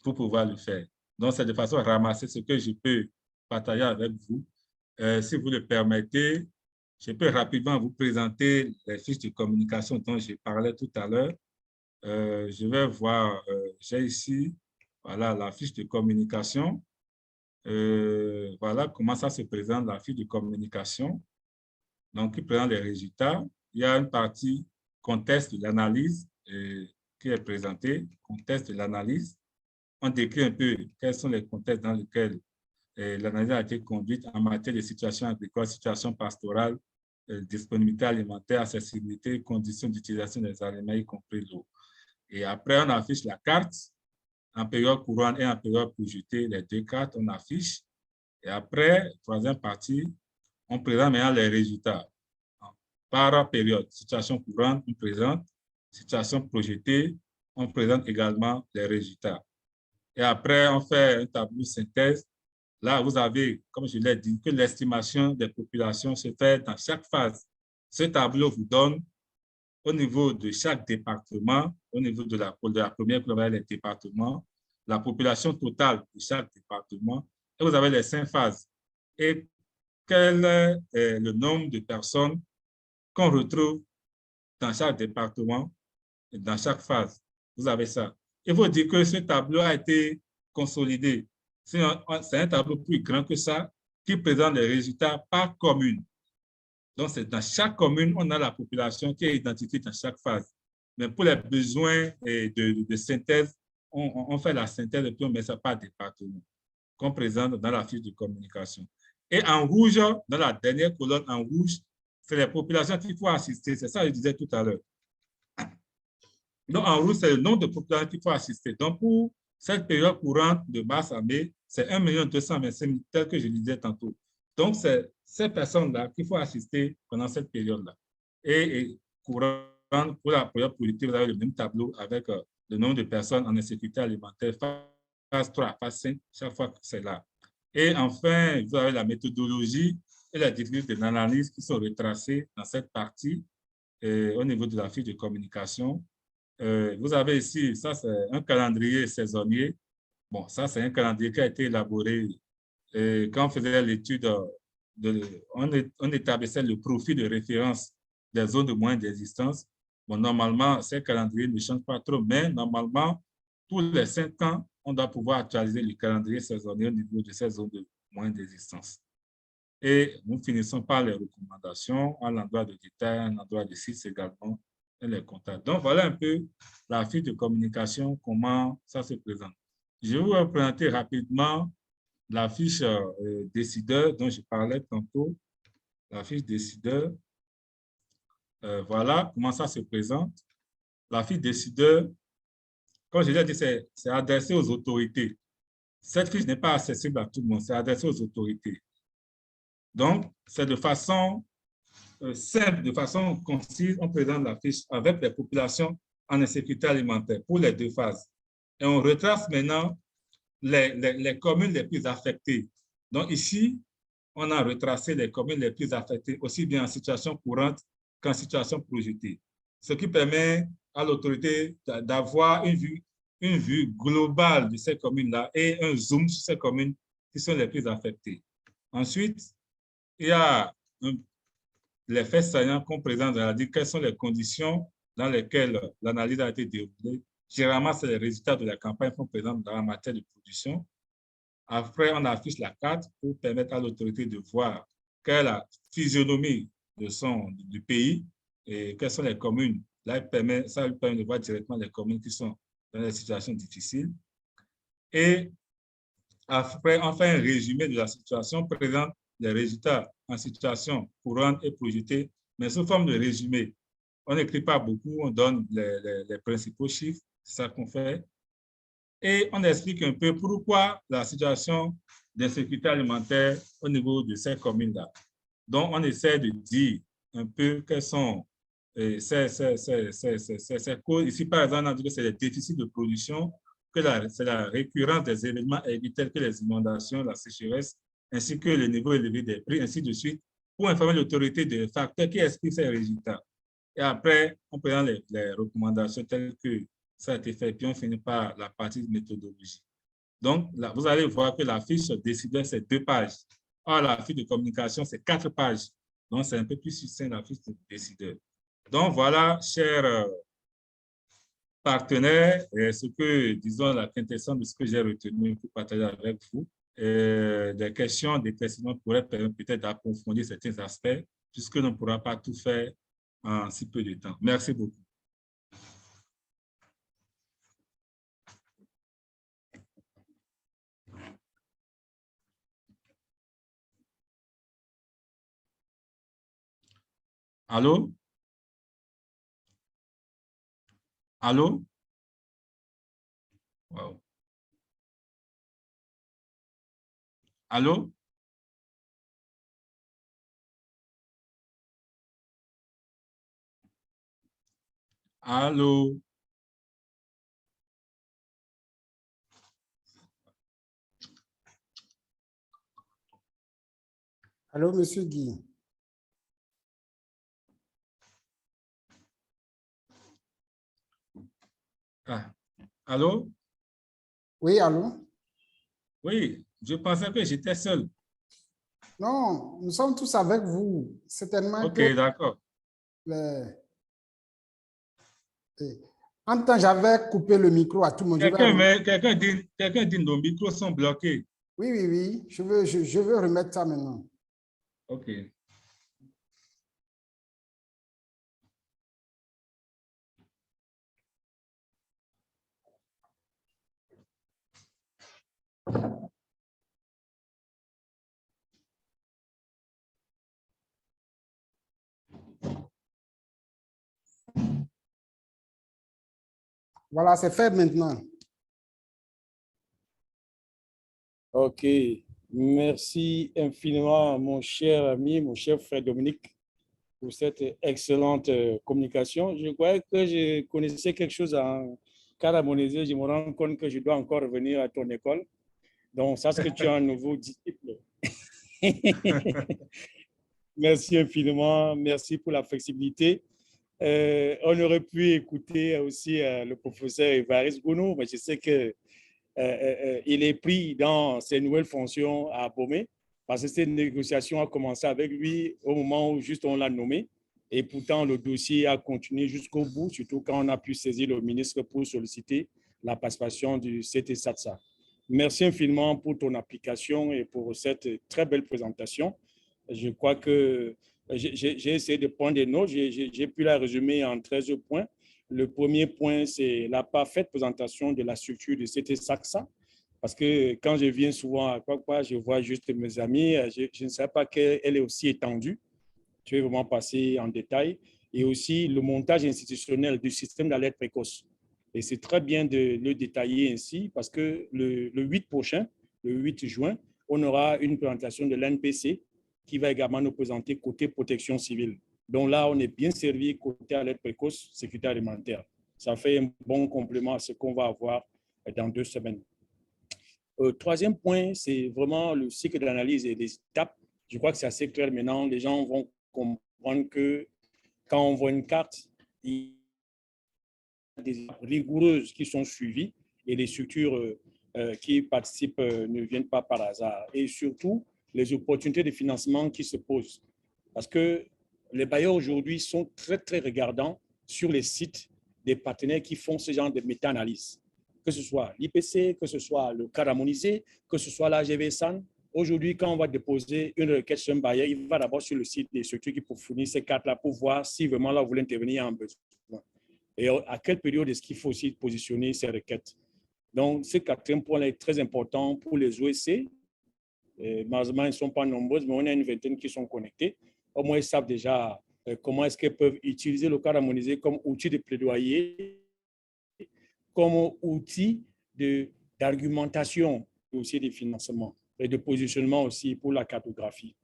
pour pouvoir le faire. Donc, c'est de façon à ramasser ce que je peux partager avec vous. Si vous le permettez, je peux rapidement vous présenter les fiches de communication dont j'ai parlé tout à l'heure. Je vais voir, j'ai ici, voilà, la fiche de communication. Voilà comment ça se présente, la fiche de communication. Donc, qui présente les résultats. Il y a une partie contexte de l'analyse qui est présentée, contexte de l'analyse. On décrit un peu quels sont les contextes dans lesquels l'analyse a été conduite en matière de situation agricole, situation pastorale, disponibilité alimentaire, accessibilité, conditions d'utilisation des aliments, y compris l'eau. Et après, on affiche la carte en période courante et en période projetée, les 2 cartes, on affiche. Et après, troisième partie, on présente maintenant les résultats. Par période, situation courante, on présente. Situation projetée, on présente également les résultats. Et après, on fait un tableau synthèse. Là, vous avez, comme je l'ai dit, que l'estimation des populations se fait dans chaque phase. Ce tableau vous donne, au niveau de chaque département, au niveau de la première globale des départements, la population totale de chaque département, et vous avez les 5 phases. Et quel est le nombre de personnes qu'on retrouve dans chaque département et dans chaque phase. Vous avez ça. Il faut dire que ce tableau a été consolidé. C'est un tableau plus grand que ça qui présente les résultats par commune. Donc, c'est dans chaque commune, on a la population qui est identifiée dans chaque phase. Mais pour les besoins de synthèse, on fait la synthèse et puis on met ça par département, qu'on présente dans la fiche de communication. Et en rouge, dans la dernière colonne en rouge, c'est les populations qu'il faut assister. C'est ça que je disais tout à l'heure. Donc, en rouge, c'est le nombre de populations qu'il faut assister. Donc, pour cette période courante de mars à mai, c'est 1 225 000, tel que je disais tantôt. Donc, c'est ces personnes-là qu'il faut assister pendant cette période-là. Et courante, pour la période politique, vous avez le même tableau avec le nombre de personnes en insécurité alimentaire, phase 3, phase 5, chaque fois que c'est là. Et enfin, vous avez la méthodologie et la difficulté de l'analyse qui sont retracées dans cette partie au niveau de la fiche de communication. Vous avez ici, ça c'est un calendrier saisonnier. Bon, ça c'est un calendrier qui a été élaboré quand on faisait l'étude, on établissait le profil de référence des zones de moyenne d'existence. Bon, normalement, ces calendriers ne changent pas trop, mais normalement, tous les 5 ans, on doit pouvoir actualiser le calendrier saisonnier au niveau de ces zones de moyenne d'existence. Et nous finissons par les recommandations à l'endroit de détail, à l'endroit de sites également, et les contacts. Donc, voilà un peu la fiche de communication, comment ça se présente. Je vais vous présenter rapidement la fiche décideur dont je parlais tantôt. La fiche décideur. Voilà comment ça se présente. La fiche décideur, comme je l'ai dit, c'est adressé aux autorités. Cette fiche n'est pas accessible à tout le monde, c'est adressé aux autorités. Donc, c'est de façon simple, de façon concise, on présente la fiche avec les populations en insécurité alimentaire pour les 2 phases. Et on retrace maintenant les communes les plus affectées. Donc ici, on a retracé les communes les plus affectées, aussi bien en situation courante qu'en situation projetée. Ce qui permet à l'autorité d'avoir une vue globale de ces communes-là et un zoom sur ces communes qui sont les plus affectées. Ensuite, il y a les faits saillants qu'on présente, c'est-à-dire quelles sont les conditions dans lesquelles l'analyse a été déroulée. Généralement, c'est les résultats de la campagne qu'on présente dans la matière de production. Après, on affiche la carte pour permettre à l'autorité de voir quelle est la physionomie du pays et quelles sont les communes. Là, ça lui permet de voir directement les communes qui sont dans des situations difficiles. Et après, on fait un résumé de la situation, on présente les résultats en situation courante et projetée, mais sous forme de résumé. On n'écrit pas beaucoup, on donne les principaux chiffres, c'est ça qu'on fait. Et on explique un peu pourquoi la situation d'insécurité alimentaire au niveau de ces communes-là. Donc, on essaie de dire un peu quelles sont ces causes. Ici, par exemple, on dit que c'est les déficits de production, que c'est la récurrence des événements tels que les inondations, la sécheresse, ainsi que le niveau élevé des prix, ainsi de suite, pour informer l'autorité des facteurs qui expliquent ces résultats. Et après, on prend les recommandations telles que ça a été fait, puis on finit par la partie de méthodologie. Donc, là, vous allez voir que la fiche décideur, c'est 2 pages. Or, la fiche de communication, c'est 4 pages. Donc, c'est un peu plus succinct, la fiche de décideur. Donc, voilà, chers partenaires, ce que, disons, la quintessence de ce que j'ai retenu pour partager avec vous. Des questions, des questions pourraient permettre peut-être d'approfondir certains aspects, puisque l'on ne pourra pas tout faire en si peu de temps. Merci beaucoup. Allô? Allô? Wow. Allô? Allô? Allô, Monsieur Guy. Ah. Allô? Oui, allô? Oui, je pensais que j'étais seul. Non, nous sommes tous avec vous. Certainement OK, que d'accord. en même temps, j'avais coupé le micro à tout le monde. Quelqu'un dit nos micros sont bloqués. Oui, oui, oui. Je veux remettre ça maintenant. OK. Voilà, c'est fait maintenant. OK. Merci infiniment, mon cher ami, mon cher frère Dominique, pour cette excellente communication. Je croyais que je connaissais quelque chose en caramonisé. Je me rends compte que je dois encore revenir à ton école. Donc, ça, c'est que tu es un nouveau disciple. Merci infiniment. Merci pour la flexibilité. On aurait pu écouter aussi le professeur Évariste Gounou, mais je sais que il est pris dans ses nouvelles fonctions à Abomey, parce que cette négociation a commencé avec lui au moment où juste on l'a nommé. Et pourtant, le dossier a continué jusqu'au bout, surtout quand on a pu saisir le ministre pour solliciter la participation du CT-SATSA. Merci infiniment pour ton application et pour cette très belle présentation. Je crois que j'ai essayé de prendre des notes. J'ai pu la résumer en 13 points. Le premier point, c'est la parfaite présentation de la structure de CT-SATSA. Parce que quand je viens souvent à quoi, je vois juste mes amis, je ne sais pas qu'elle est aussi étendue. Je vais vraiment passer en détail. Et aussi le montage institutionnel du système d'alerte précoce. Et c'est très bien de le détailler ainsi parce que le 8 prochain, le 8 juin, on aura une présentation de l'NPC qui va également nous présenter côté protection civile. Donc là, on est bien servi côté alerte précoce, sécurité alimentaire. Ça fait un bon complément à ce qu'on va avoir dans 2 semaines. Troisième point, c'est vraiment le cycle d'analyse et les étapes. Je crois que c'est assez clair maintenant. Les gens vont comprendre que quand on voit une carte, il y a des étapes rigoureuses qui sont suivies et les structures qui participent ne viennent pas par hasard. Et surtout, les opportunités de financement qui se posent. Parce que les bailleurs aujourd'hui sont très, très regardants sur les sites des partenaires qui font ce genre de méta-analyse. Que ce soit l'IPC, que ce soit le cadre harmonisé, que ce soit la GVSAN. Aujourd'hui, quand on va déposer une requête sur un bailleur, il va d'abord sur le site des structures qui peuvent fournir ces cartes-là pour voir si vraiment là, vous voulez intervenir en besoin. Et à quelle période est-ce qu'il faut aussi positionner ces requêtes. Donc, ce quatrième point-là est très important pour les OSC. Malheureusement, ils ne sont pas nombreuses, mais on a une vingtaine qui sont connectés. Au moins, ils savent déjà comment est-ce qu'ils peuvent utiliser le cadre harmonisé comme outil de plaidoyer, comme outil d'argumentation aussi de financement et de positionnement aussi pour la cartographie.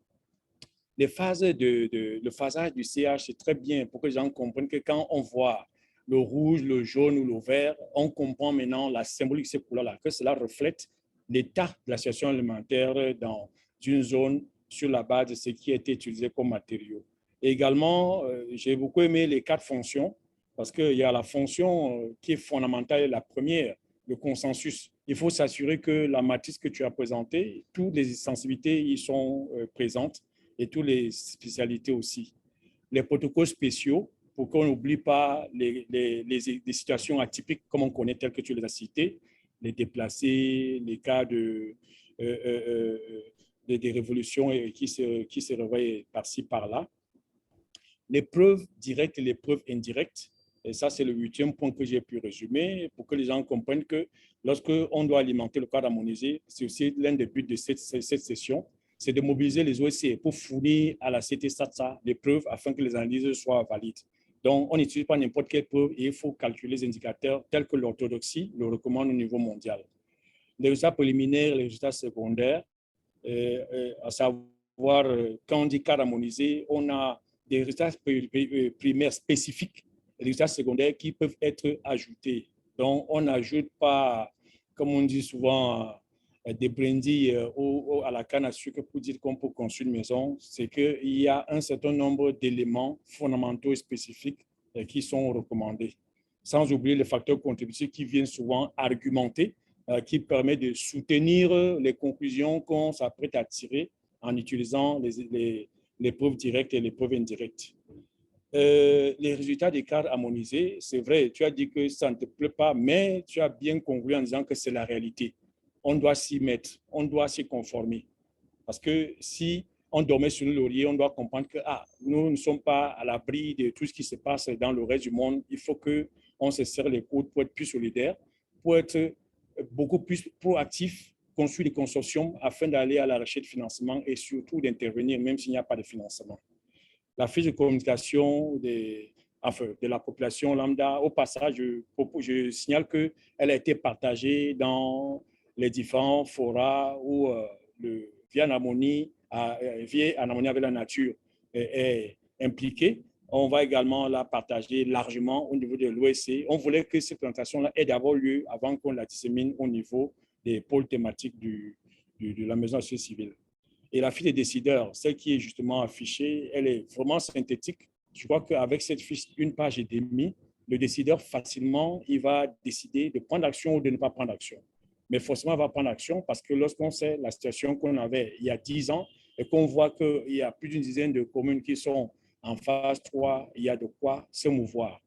Le phasage du CH, c'est très bien pour que les gens comprennent que quand on voit le rouge, le jaune ou le vert, on comprend maintenant la symbolique de ces couleurs-là, que cela reflète l'état de la situation alimentaire dans une zone sur la base de ce qui a été utilisé comme matériau. Et également, j'ai beaucoup aimé les 4 fonctions, parce qu'il y a la fonction qui est fondamentale, la première, le consensus. Il faut s'assurer que la matrice que tu as présentée, toutes les sensibilités y sont présentes et toutes les spécialités aussi. Les protocoles spéciaux, pour qu'on n'oublie pas les situations atypiques, comme on connaît, telles que tu les as citées, les déplacés, les cas des révolutions qui se réveillent par-ci, par-là. Les preuves directes et les preuves indirectes. Et ça, c'est le 8e point que j'ai pu résumer pour que les gens comprennent que lorsqu'on doit alimenter le cadre harmonisé, c'est aussi l'un des buts de cette session, c'est de mobiliser les OSC pour fournir à la CT-SATSA des preuves afin que les analyses soient valides. Donc, on n'utilise pas n'importe quelle preuve et il faut calculer les indicateurs tels que l'orthodoxie le recommande au niveau mondial. Les résultats préliminaires, les résultats secondaires, à savoir, quand on dit cadre harmonisé, on a des résultats primaires spécifiques, des résultats secondaires qui peuvent être ajoutés. Donc, on n'ajoute pas, comme on dit souvent, des brindilles à la canne à sucre pour dire qu'on peut construire une maison. C'est qu'il y a un certain nombre d'éléments fondamentaux et spécifiques qui sont recommandés. Sans oublier les facteurs contributifs qui viennent souvent argumenter, qui permet de soutenir les conclusions qu'on s'apprête à tirer en utilisant les preuves directes et les preuves indirectes. Les résultats des cadres harmonisés, c'est vrai, tu as dit que ça ne te plaît pas, mais tu as bien conclu en disant que c'est la réalité. On doit s'y mettre, on doit s'y conformer. Parce que si on dormait sur le laurier, on doit comprendre que nous ne sommes pas à l'abri de tout ce qui se passe dans le reste du monde. Il faut qu'on se serre les coudes pour être plus solidaire, pour être beaucoup plus proactif, construire des consortiums afin d'aller à la recherche de financement et surtout d'intervenir même s'il n'y a pas de financement. La fiche de communication enfin, de la population lambda. Au passage, je signale qu'elle a été partagée dans les différents forats où le vie en harmonie avec la nature est impliqué. On va également la partager largement au niveau de l'OSC. On voulait que cette présentation-là ait d'abord lieu avant qu'on la dissémine au niveau des pôles thématiques de la maison associée civile. Et la fiche des décideurs, celle qui est justement affichée, elle est vraiment synthétique. Je crois qu'avec cette fiche, 1,5 pages, le décideur facilement, il va décider de prendre action ou de ne pas prendre action. Mais forcément, il va prendre action parce que lorsqu'on sait la situation qu'on avait il y a 10 ans et qu'on voit qu'il y a plus d'une dizaine de communes qui sont en phase 3, il y a de quoi se mouvoir,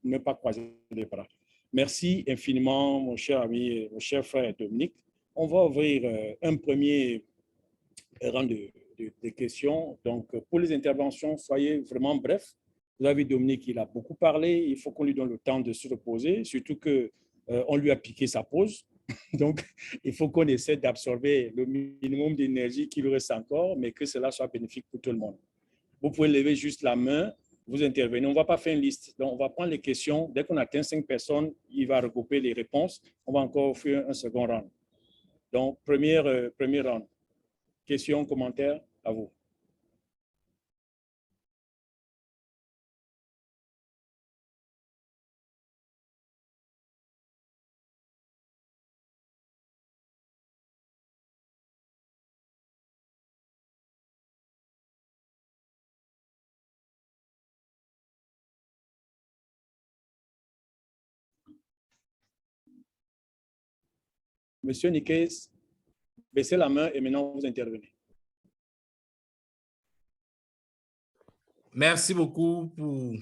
ne pas croiser les bras. Merci infiniment, mon cher ami, mon cher frère Dominique. On va ouvrir un premier rang de questions. Donc, pour les interventions, soyez vraiment brefs. Vous avez vu Dominique, il a beaucoup parlé. Il faut qu'on lui donne le temps de se reposer, surtout qu'on lui a piqué sa pause. Donc, il faut qu'on essaie d'absorber le minimum d'énergie qui lui reste encore, mais que cela soit bénéfique pour tout le monde. Vous pouvez lever juste la main, vous intervenez. On ne va pas faire une liste. Donc, on va prendre les questions. Dès qu'on atteint 5 personnes, il va regrouper les réponses. On va encore offrir un second round. Donc, premier round. Questions, commentaires, à vous. Monsieur Niquez, baissez la main et maintenant vous intervenez. Merci beaucoup pour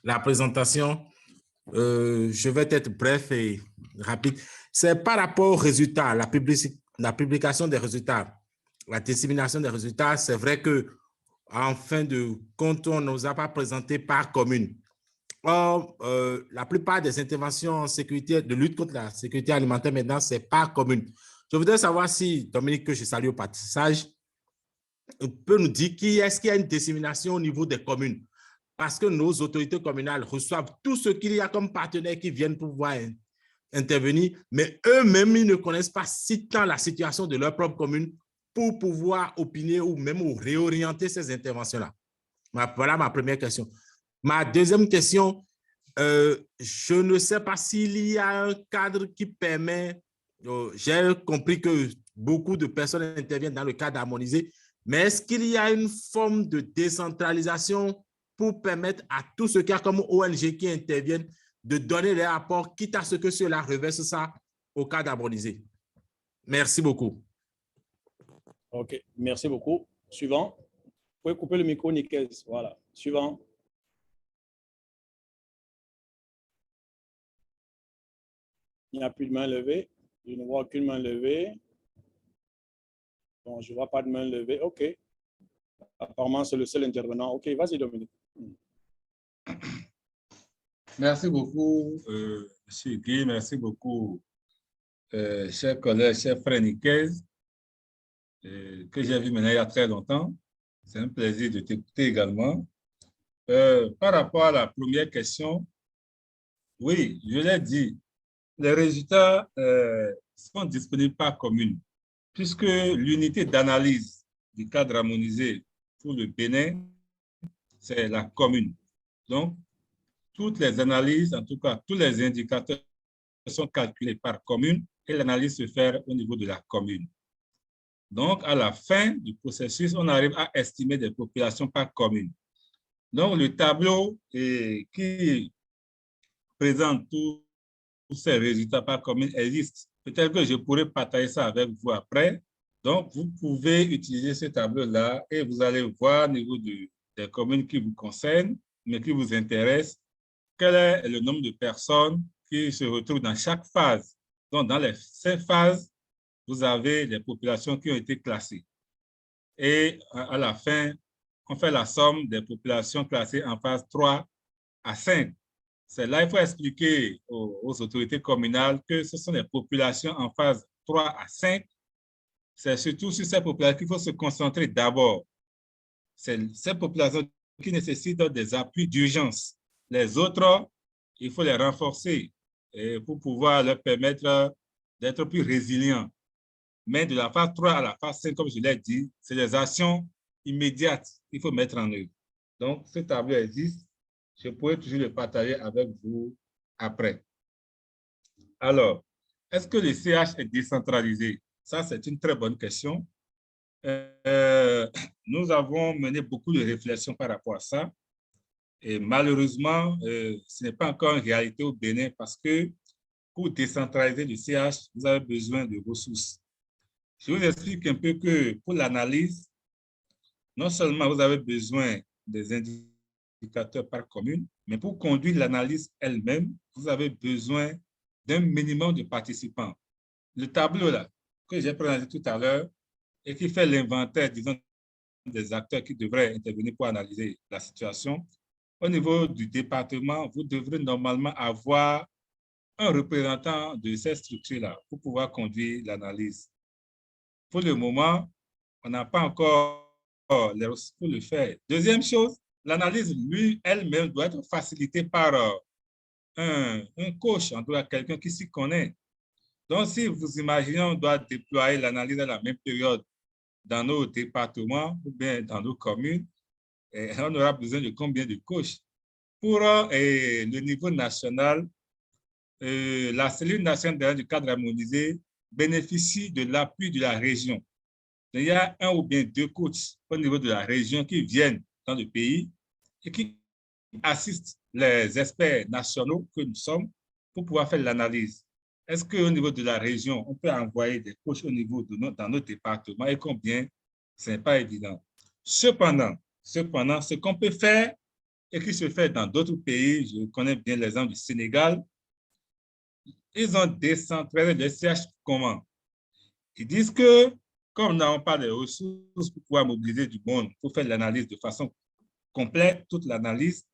la présentation. Je vais être bref et rapide. C'est par rapport aux résultats, la publication des résultats, la dissémination des résultats. C'est vrai que en fin de compte, on ne nous a pas présenté par commune. Or, la plupart des interventions en sécurité, de lutte contre la sécurité alimentaire maintenant, c'est par commune. Je voudrais savoir si, Dominique, que je salue au passage, peut nous dire qui est-ce qu'il y a une dissémination au niveau des communes, parce que nos autorités communales reçoivent tout ce qu'il y a comme partenaires qui viennent pouvoir intervenir, mais eux-mêmes, ils ne connaissent pas si tant la situation de leur propre commune pour pouvoir opiner ou même réorienter ces interventions-là. Voilà ma première question. Ma deuxième question, je ne sais pas s'il y a un cadre qui permet, j'ai compris que beaucoup de personnes interviennent dans le cadre harmonisé, mais est-ce qu'il y a une forme de décentralisation pour permettre à tous ceux qui ont comme ONG qui interviennent de donner les rapports, quitte à ce que ceux-là reversent ça au cadre harmonisé? Merci beaucoup. OK, merci beaucoup. Suivant. Vous pouvez couper le micro, Niquez. Voilà. Suivant. Il n'y a plus de main levée. Je ne vois aucune main levée. Bon, je ne vois pas de main levée. OK. Apparemment, c'est le seul intervenant. OK, vas-y, Dominique. Merci beaucoup, M. Guy. Merci beaucoup, chers collègues, chers frères Niquez, que j'ai vu maintenant il y a très longtemps. C'est un plaisir de t'écouter également. Par rapport à la première question, oui, je l'ai dit, les résultats sont disponibles par commune, puisque l'unité d'analyse du cadre harmonisé pour le Bénin, c'est la commune. Donc, toutes les analyses, en tout cas, tous les indicateurs sont calculés par commune et l'analyse se fait au niveau de la commune. Donc, à la fin du processus, on arrive à estimer des populations par commune. Donc, le tableau qui présente tous ces résultats par commune existe. Peut-être que je pourrais partager ça avec vous après. Donc, vous pouvez utiliser ce tableau-là et vous allez voir au niveau des communes qui vous concernent, mais qui vous intéressent, quel est le nombre de personnes qui se retrouvent dans chaque phase. Donc, dans les 5 phases, vous avez les populations qui ont été classées. Et à la fin, on fait la somme des populations classées en phase 3 à 5. C'est là qu'il faut expliquer aux autorités communales que ce sont les populations en phase 3 à 5. C'est surtout sur ces populations qu'il faut se concentrer d'abord. C'est ces populations qui nécessitent des appuis d'urgence. Les autres, il faut les renforcer pour pouvoir leur permettre d'être plus résilients. Mais de la phase 3 à la phase 5, comme je l'ai dit, c'est des actions immédiates qu'il faut mettre en œuvre. Donc, ce tableau existe. Je pourrais toujours le partager avec vous après. Alors, est-ce que le CH est décentralisé? Ça, c'est une très bonne question. Nous avons mené beaucoup de réflexions par rapport à ça. Et malheureusement, ce n'est pas encore une réalité au Bénin parce que pour décentraliser le CH, vous avez besoin de ressources. Je vous explique un peu que pour l'analyse, non seulement vous avez besoin des indicateurs par commune, mais pour conduire l'analyse elle-même, vous avez besoin d'un minimum de participants. Le tableau là, que j'ai présenté tout à l'heure et qui fait l'inventaire, disons, des acteurs qui devraient intervenir pour analyser la situation, au niveau du département, vous devrez normalement avoir un représentant de ces structures-là pour pouvoir conduire l'analyse. Pour le moment, on n'a pas encore les ressources pour le faire. Deuxième chose, l'analyse, elle-même, doit être facilitée par un coach, en tout cas quelqu'un qui s'y connaît. Donc, si vous imaginez, on doit déployer l'analyse à la même période dans nos départements ou bien dans nos communes, on aura besoin de combien de coachs? Pour le niveau national, la cellule nationale du cadre harmonisé bénéficie de l'appui de la région. Il y a un ou bien deux coachs au niveau de la région qui viennent dans le pays et qui assistent les experts nationaux que nous sommes pour pouvoir faire l'analyse. Est-ce qu'au niveau de la région, on peut envoyer des coachs au niveau de dans nos départements et combien? Ce n'est pas évident. Cependant, ce qu'on peut faire et qui se fait dans d'autres pays, je connais bien l'exemple du Sénégal, ils ont décentralisé le CH comment? Ils disent que, comme nous n'avons pas de ressources pour pouvoir mobiliser du monde pour faire l'analyse de façon complète, toute l'analyse,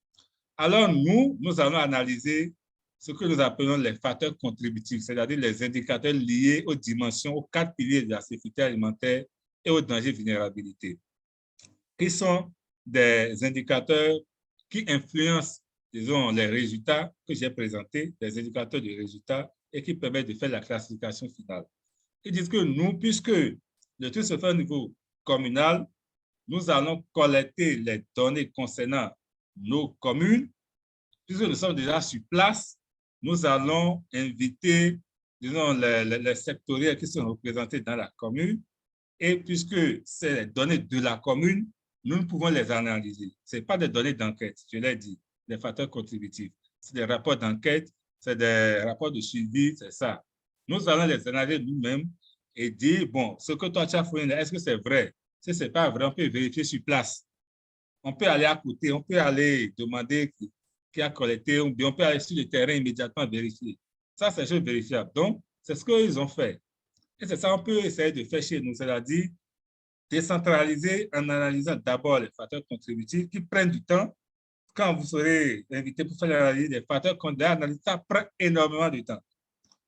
alors nous allons analyser ce que nous appelons les facteurs contributifs, c'est-à-dire les indicateurs liés aux dimensions, aux 4 piliers de la sécurité alimentaire et aux dangers de vulnérabilité, qui sont des indicateurs qui influencent, disons, les résultats que j'ai présentés, les indicateurs de résultats, et qui permettent de faire la classification finale. Ils disent que nous, puisque le tout se fait au niveau communal, nous allons collecter les données concernant nos communes. Puisque nous sommes déjà sur place, nous allons inviter, disons, les sectoriels qui sont représentés dans la commune. Et puisque c'est les données de la commune, nous pouvons les analyser. Ce n'est pas des données d'enquête, je l'ai dit, des facteurs contributifs. C'est des rapports d'enquête, c'est des rapports de suivi, c'est ça. Nous allons les analyser nous-mêmes et dire, bon, ce que toi tu as fourni, est-ce que c'est vrai? Si ce n'est pas vrai, on peut vérifier sur place. On peut aller à côté, on peut aller demander qui a collecté, ou bien on peut aller sur le terrain immédiatement vérifier. Ça, c'est chose vérifiable. Donc, c'est ce qu'ils ont fait. Et c'est ça qu'on peut essayer de faire chez nous, c'est-à-dire décentraliser en analysant d'abord les facteurs contributifs qui prennent du temps. Quand vous serez invité pour faire l'analyse des facteurs contributifs, ça prend énormément de temps.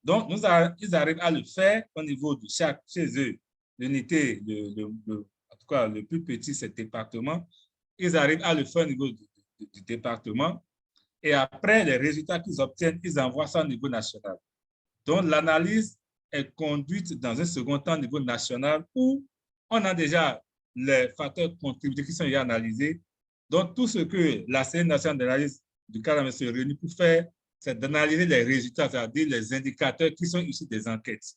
Donc, ils arrivent à le faire au niveau de chez eux, l'unité, en tout cas, le plus petit, c'est le département. Ils arrivent à le faire au niveau du département. Et après, les résultats qu'ils obtiennent, ils envoient ça au niveau national. Donc, l'analyse est conduite dans un second temps au niveau national où on a déjà les facteurs contributifs qui sont déjà analysés. Donc, tout ce que la cellule nationale d'analyse du cadre se réunit pour faire, c'est d'analyser les résultats, c'est-à-dire les indicateurs qui sont issus des enquêtes.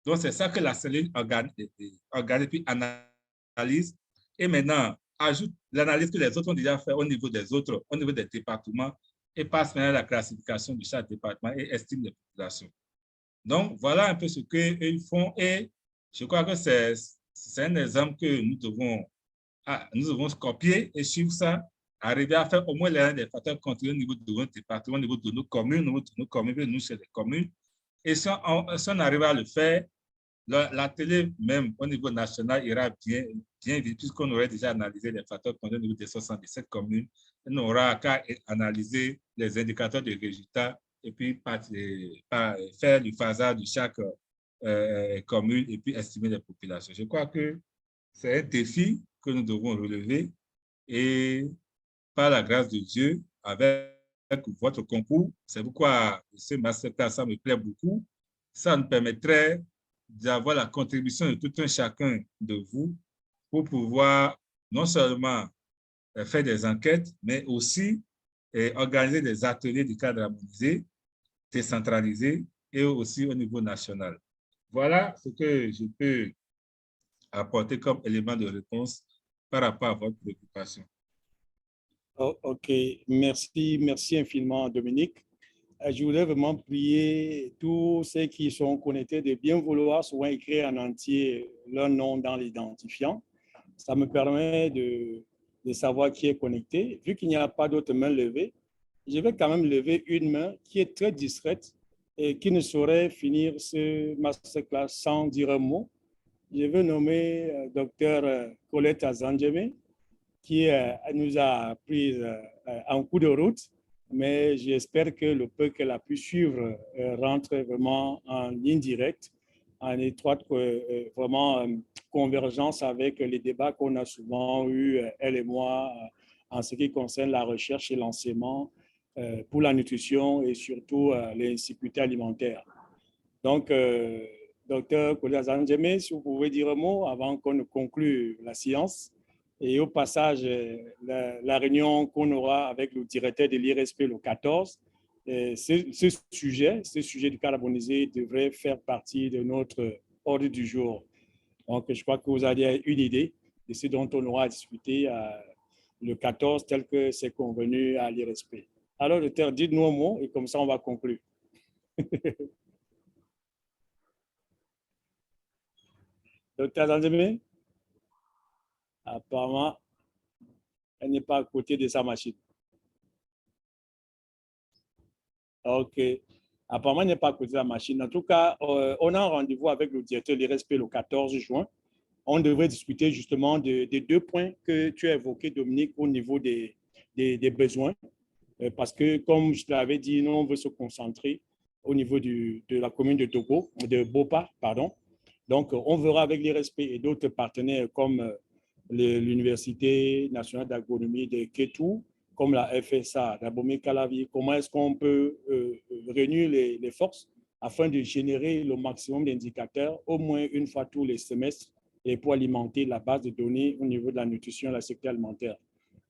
Donc, c'est ça que la cellule organise puis analyse. Et maintenant, ajoute l'analyse que les autres ont déjà fait au niveau des autres, au niveau des départements, et passe maintenant à la classification de chaque département et estime les populations. Donc, voilà un peu ce qu'ils font et je crois que c'est un exemple que nous devons copier et suivre ça, arriver à faire au moins les facteurs contrôlés au niveau de notre département, au niveau de nos communes, nous chez les communes. Et si on arrive à le faire, la télé, même au niveau national, ira bien vite, puisqu'on aurait déjà analysé les facteurs contrôlés au niveau des 77 communes. On n'aura qu'à analyser les indicateurs de résultats et puis faire le phasage de chaque commune et puis estimer les populations. Je crois que c'est un défi que nous devons relever et par la grâce de Dieu, avec votre concours. C'est pourquoi ce masterclass, ça me plaît beaucoup. Ça nous permettrait d'avoir la contribution de tout un chacun de vous pour pouvoir non seulement faire des enquêtes, mais aussi organiser des ateliers de cadre harmonisé, décentralisé et aussi au niveau national. Voilà ce que je peux apporter comme élément de réponse par rapport à votre préoccupation. Oh, OK, merci infiniment, Dominique. Je voudrais vraiment prier tous ceux qui sont connectés de bien vouloir souvent écrire en entier leur nom dans l'identifiant. Ça me permet de savoir qui est connecté. Vu qu'il n'y a pas d'autres mains levées, je vais quand même lever une main qui est très discrète et qui ne saurait finir ce masterclass sans dire un mot. Je veux nommer Dr Colette Azandjeme, qui nous a pris en cours de route, mais j'espère que le peu qu'elle a pu suivre rentre vraiment en ligne directe, en étroite vraiment convergence avec les débats qu'on a souvent eus, elle et moi, en ce qui concerne la recherche et l'enseignement pour la nutrition et surtout les sécurités alimentaires. Donc, docteur Colette Azandjeme, si vous pouvez dire un mot avant qu'on ne conclue la séance. Et au passage, la réunion qu'on aura avec le directeur de l'IRSP le 14, ce sujet du carbonisé devrait faire partie de notre ordre du jour. Donc, je crois que vous avez une idée de ce dont on aura à discuter le 14, tel que c'est convenu à l'IRSP. Alors, docteur, dites-nous un mot et comme ça, on va conclure. Docteur Zanzeme? Apparemment, elle n'est pas à côté de sa machine. OK. Apparemment, elle n'est pas à côté de la machine. En tout cas, on a un rendez-vous avec le directeur de l'IRSP le 14 juin. On devrait discuter justement des deux points que tu as évoqués, Dominique, au niveau des besoins. Parce que, comme je l'avais dit, nous, on veut se concentrer au niveau de la commune de Bopa, pardon. Donc, on verra avec l'IRSP et d'autres partenaires comme l'Université nationale d'agronomie de Kétou, comme la FSA, d'Abomey Calavi, comment est-ce qu'on peut réunir les forces afin de générer le maximum d'indicateurs, au moins une fois tous les semestres, et pour alimenter la base de données au niveau de la nutrition et la sécurité alimentaire.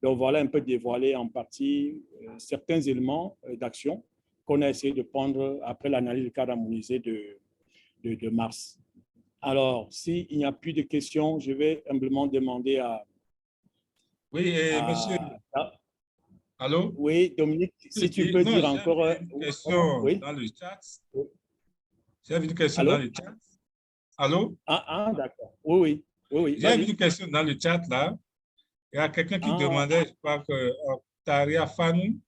Donc, voilà un peu dévoiler en partie certains éléments d'action qu'on a essayé de prendre après l'analyse du cadre harmonisé de mars. Alors, s'il n'y a plus de questions, je vais humblement demander à... Oui, monsieur. Allô? Oui, Dominique, si tu peux dire encore... Une question dans le chat. J'ai vu une question dans le chat. Allô? Ah, d'accord. Oui. J'ai vu une question dans le chat, là. Il y a quelqu'un qui demandait, je crois que Taria Fanou,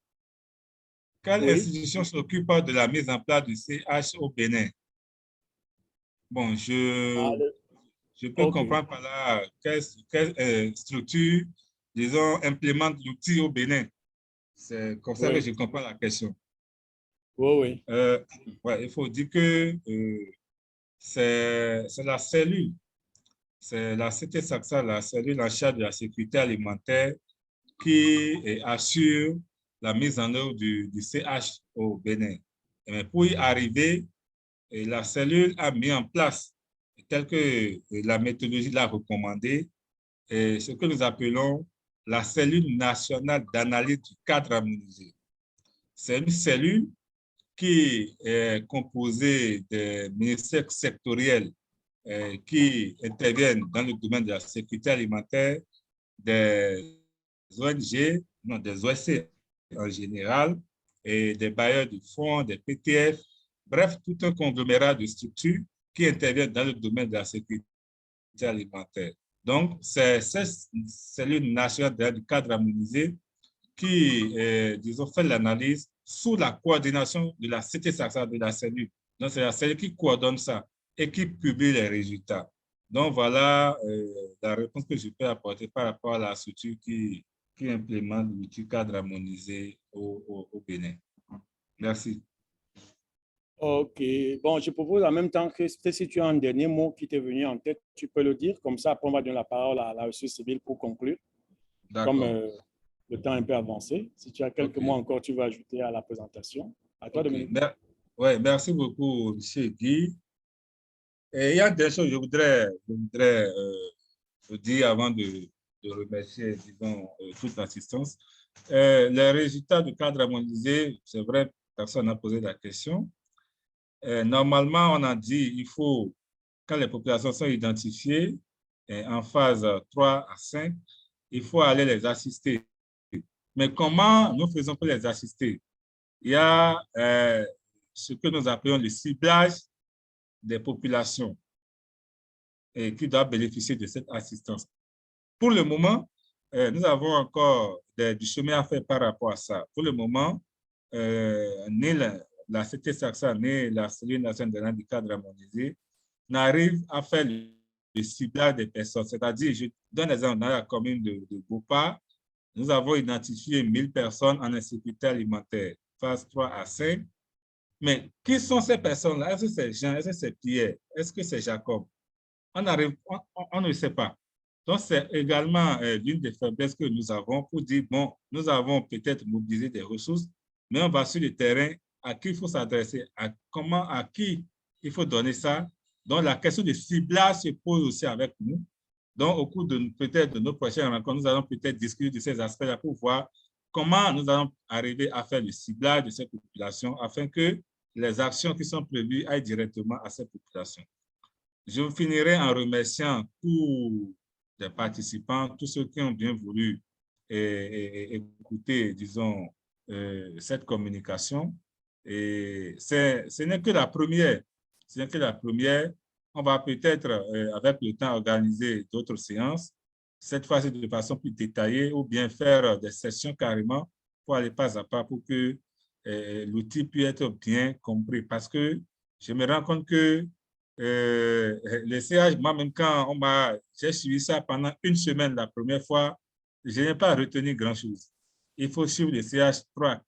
quelle institution s'occupe de la mise en place du CH au Bénin? Bon, je peux comprendre par là quelle structure, disons, implémente l'outil au Bénin. C'est comme ça que je comprends la question. Oui. Il faut dire que c'est la cellule, c'est la CT-SACSA, la cellule en charge de la sécurité alimentaire qui assure la mise en œuvre du CH au Bénin. Mais pour y arriver, la cellule a mis en place, tel que la méthodologie l'a recommandé, ce que nous appelons la cellule nationale d'analyse du cadre harmonisé. C'est une cellule qui est composée des ministères sectoriels qui interviennent dans le domaine de la sécurité alimentaire, des ONG, non, des OSC en général, et des bailleurs de fonds, des PTF, bref, tout un conglomérat de structures qui interviennent dans le domaine de la sécurité alimentaire. Donc, c'est cette cellule nationale du cadre harmonisé qui, disons, fait l'analyse sous la coordination de la CT-SACSA de la cellule. Donc, c'est la cellule qui coordonne ça et qui publie les résultats. Donc, voilà la réponse que je peux apporter par rapport à la structure qui implémente l'outil cadre harmonisé au Bénin. Merci. OK. Bon, je propose en même temps que si tu as un dernier mot qui t'est venu en tête, tu peux le dire. Comme ça, après, on va donner la parole à la ressource civile pour conclure. D'accord. le temps est un peu avancé. Si tu as quelques mots encore, tu vas ajouter à la présentation. À toi, Dominique. Ouais, merci beaucoup, M. Guy. Et il y a des choses que je voudrais dire avant de remercier, disons, toute l'assistance. Les résultats du cadre harmonisé, c'est vrai, personne n'a posé la question. Normalement, on a dit il faut, quand les populations sont identifiées en phase 3 à 5, il faut aller les assister. Mais comment nous faisons pour les assister? Il y a ce que nous appelons le ciblage des populations et qui doivent bénéficier de cette assistance. Pour le moment, nous avons encore du chemin à faire par rapport à ça. Pour le moment, ni la CT-SACSA ni la cellule nationale du cadre harmonisé n'arrivent à faire le ciblage des personnes. C'est-à-dire, je donne l'exemple, dans la commune de Bopa, nous avons identifié 1000 personnes en insécurité alimentaire, phase 3 à 5. Mais qui sont ces personnes-là? Est-ce que c'est Jean? Est-ce que c'est Pierre? Est-ce que c'est Jacob? On ne sait pas. Donc, c'est également l'une des faiblesses que nous avons pour dire, bon, nous avons peut-être mobilisé des ressources, mais on va sur le terrain, à qui il faut s'adresser, à qui il faut donner ça. Donc, la question de ciblage se pose aussi avec nous. Donc, au cours de peut-être de nos prochaines rencontres, nous allons peut-être discuter de ces aspects-là pour voir comment nous allons arriver à faire le ciblage de ces populations afin que les actions qui sont prévues aillent directement à ces populations. Je finirai en remerciant tous les participants, tous ceux qui ont bien voulu écouter, disons, cette communication. Et ce n'est que la première. Ce n'est que la première. On va peut-être, avec le temps, organiser d'autres séances, cette fois-ci de façon plus détaillée, ou bien faire des sessions carrément pour aller pas à pas pour que l'outil puisse être bien compris. Parce que je me rends compte que le CH, moi-même, quand j'ai suivi ça pendant une semaine la première fois, je n'ai pas retenu grand-chose. Il faut suivre le CH 3,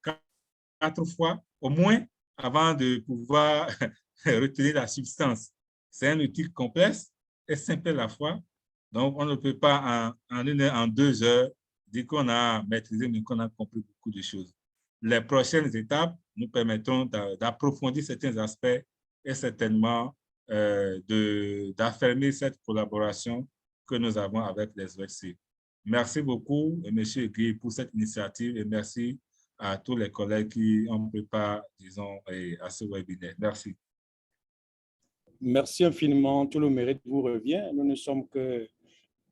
4 fois au moins avant de pouvoir retenir la substance. C'est un outil complexe et simple à la fois. Donc, on ne peut pas en 2 heures dire qu'on a maîtrisé, mais qu'on a compris beaucoup de choses. Les prochaines étapes nous permettront d'approfondir certains aspects et certainement d'affermir cette collaboration que nous avons avec les OSC. Merci beaucoup, M. Guy, pour cette initiative et merci à tous les collègues qui ont préparé, disons, à ce webinaire. Merci. Merci infiniment. Tout le mérite vous revient. Nous ne sommes que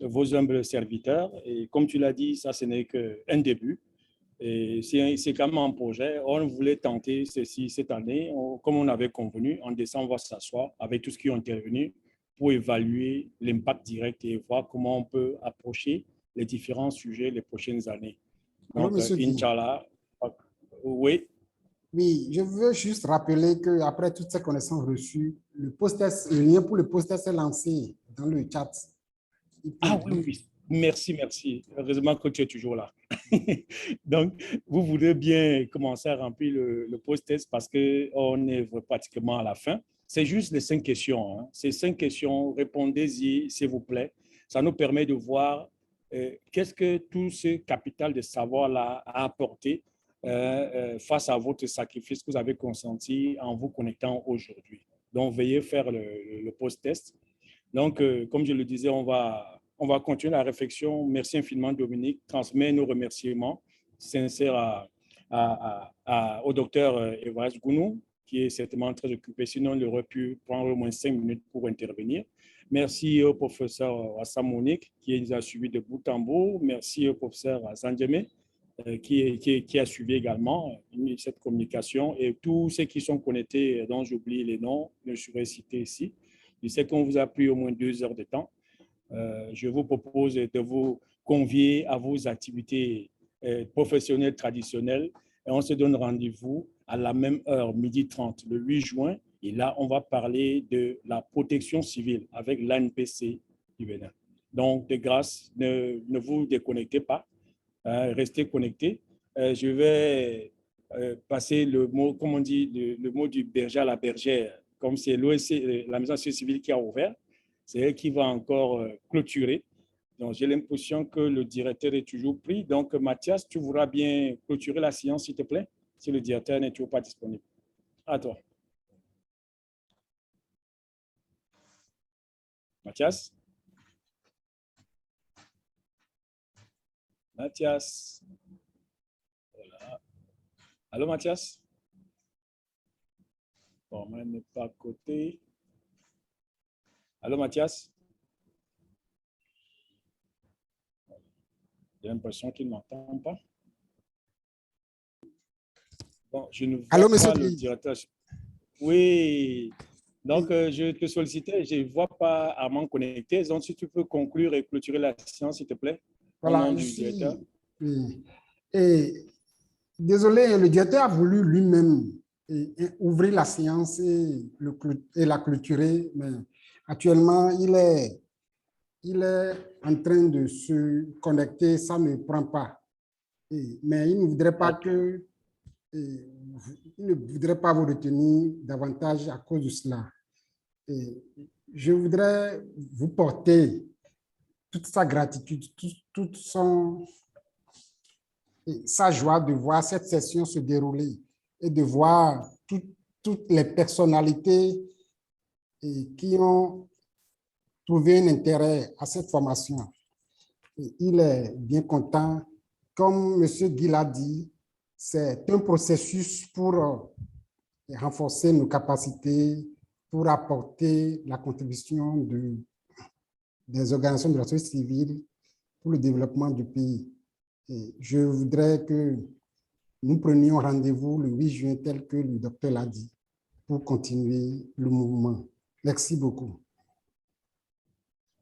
vos humbles serviteurs. Et comme tu l'as dit, ça, ce n'est qu'un début. Et c'est quand même un projet. On voulait tenter ceci cette année. Comme on avait convenu, en décembre, on va s'asseoir avec tous ceux qui ont intervenu pour évaluer l'impact direct et voir comment on peut approcher les différents sujets les prochaines années. Donc, Inch'Allah, oui. Oui, je veux juste rappeler qu'après toutes ces connaissances reçues, le lien pour le post-test est lancé dans le chat. Ah oui, oui. Merci, merci. Heureusement que tu es toujours là. Donc, vous voulez bien commencer à remplir le post-test parce qu'on est pratiquement à la fin. C'est juste les 5 questions. Hein. Ces 5 questions, répondez-y, s'il vous plaît. Ça nous permet de voir qu'est-ce que tout ce capital de savoir-là a apporté face à votre sacrifice que vous avez consenti en vous connectant aujourd'hui. Donc, veuillez faire le post-test. Donc, comme je le disais, on va continuer la réflexion. Merci infiniment, Dominique. Transmets nos remerciements sincères au docteur Évariste Gounou, qui est certainement très occupé. Sinon, il aurait pu prendre au moins 5 minutes pour intervenir. Merci au professeur Hassan Monique, qui nous a suivi de bout en bout. Merci au professeur Hassan Djemé, qui a suivi également cette communication. Et tous ceux qui sont connectés, dont j'oublie les noms, je serai cité ici. Je sais qu'on vous a pris au moins 2 heures de temps. Je vous propose de vous convier à vos activités professionnelles traditionnelles et on se donne rendez-vous à la même heure, 12h30, le 8 juin. Et là, on va parler de la protection civile avec l'ANPC du Bénin. Donc, de grâce, ne vous déconnectez pas, restez connectés. Je vais passer le mot, comme on dit, le mot du berger à la bergère. Comme c'est l'OSC, la maison civile qui a ouvert, c'est elle qui va encore clôturer Donc, j'ai l'impression que le directeur est toujours pris. Donc, Mathias, tu voudras bien clôturer la séance, s'il te plaît, si le directeur n'est toujours pas disponible. À toi. Mathias? Mathias? Voilà. Allô, Mathias? Bon, moi, il n'est pas à côté. Allô, Mathias? J'ai l'impression qu'il ne m'entend pas. Bon, je ne vois Allô, pas monsieur le directeur. Oui. Donc, je te sollicitais, je ne vois pas Armand connecté. Donc, si tu peux conclure et clôturer la séance, s'il te plaît, voilà, au nom du directeur. Oui. Et désolé, le directeur a voulu lui-même ouvrir la séance et la clôturer, mais actuellement, il est en train de se connecter, ça ne prend pas. Mais il ne voudrait pas il ne voudrait pas vous retenir davantage à cause de cela. Je voudrais vous porter toute sa gratitude, toute sa joie de voir cette session se dérouler et de voir toutes les personnalités qui ont trouvé un intérêt à cette formation. Il est bien content. Comme M. Guy l'a dit, c'est un processus pour renforcer nos capacités, pour apporter la contribution des organisations de la société civile pour le développement du pays. Et je voudrais que nous prenions rendez-vous le 8 juin tel que le docteur l'a dit pour continuer le mouvement. Merci beaucoup.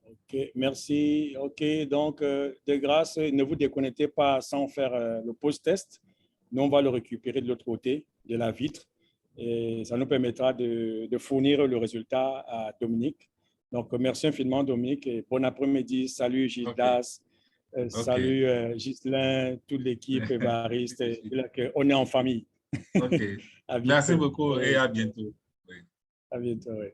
OK, merci. OK, donc, de grâce, ne vous déconnectez pas sans faire le post-test. Nous, on va le récupérer de l'autre côté de la vitre et ça nous permettra de fournir le résultat à Dominique. Donc, merci infiniment, Dominique, et bon après-midi. Salut, Gildas. Okay. Salut, Ghislain, toute l'équipe, Évariste. On est en famille. OK. Merci beaucoup et à bientôt. Oui. À bientôt, oui.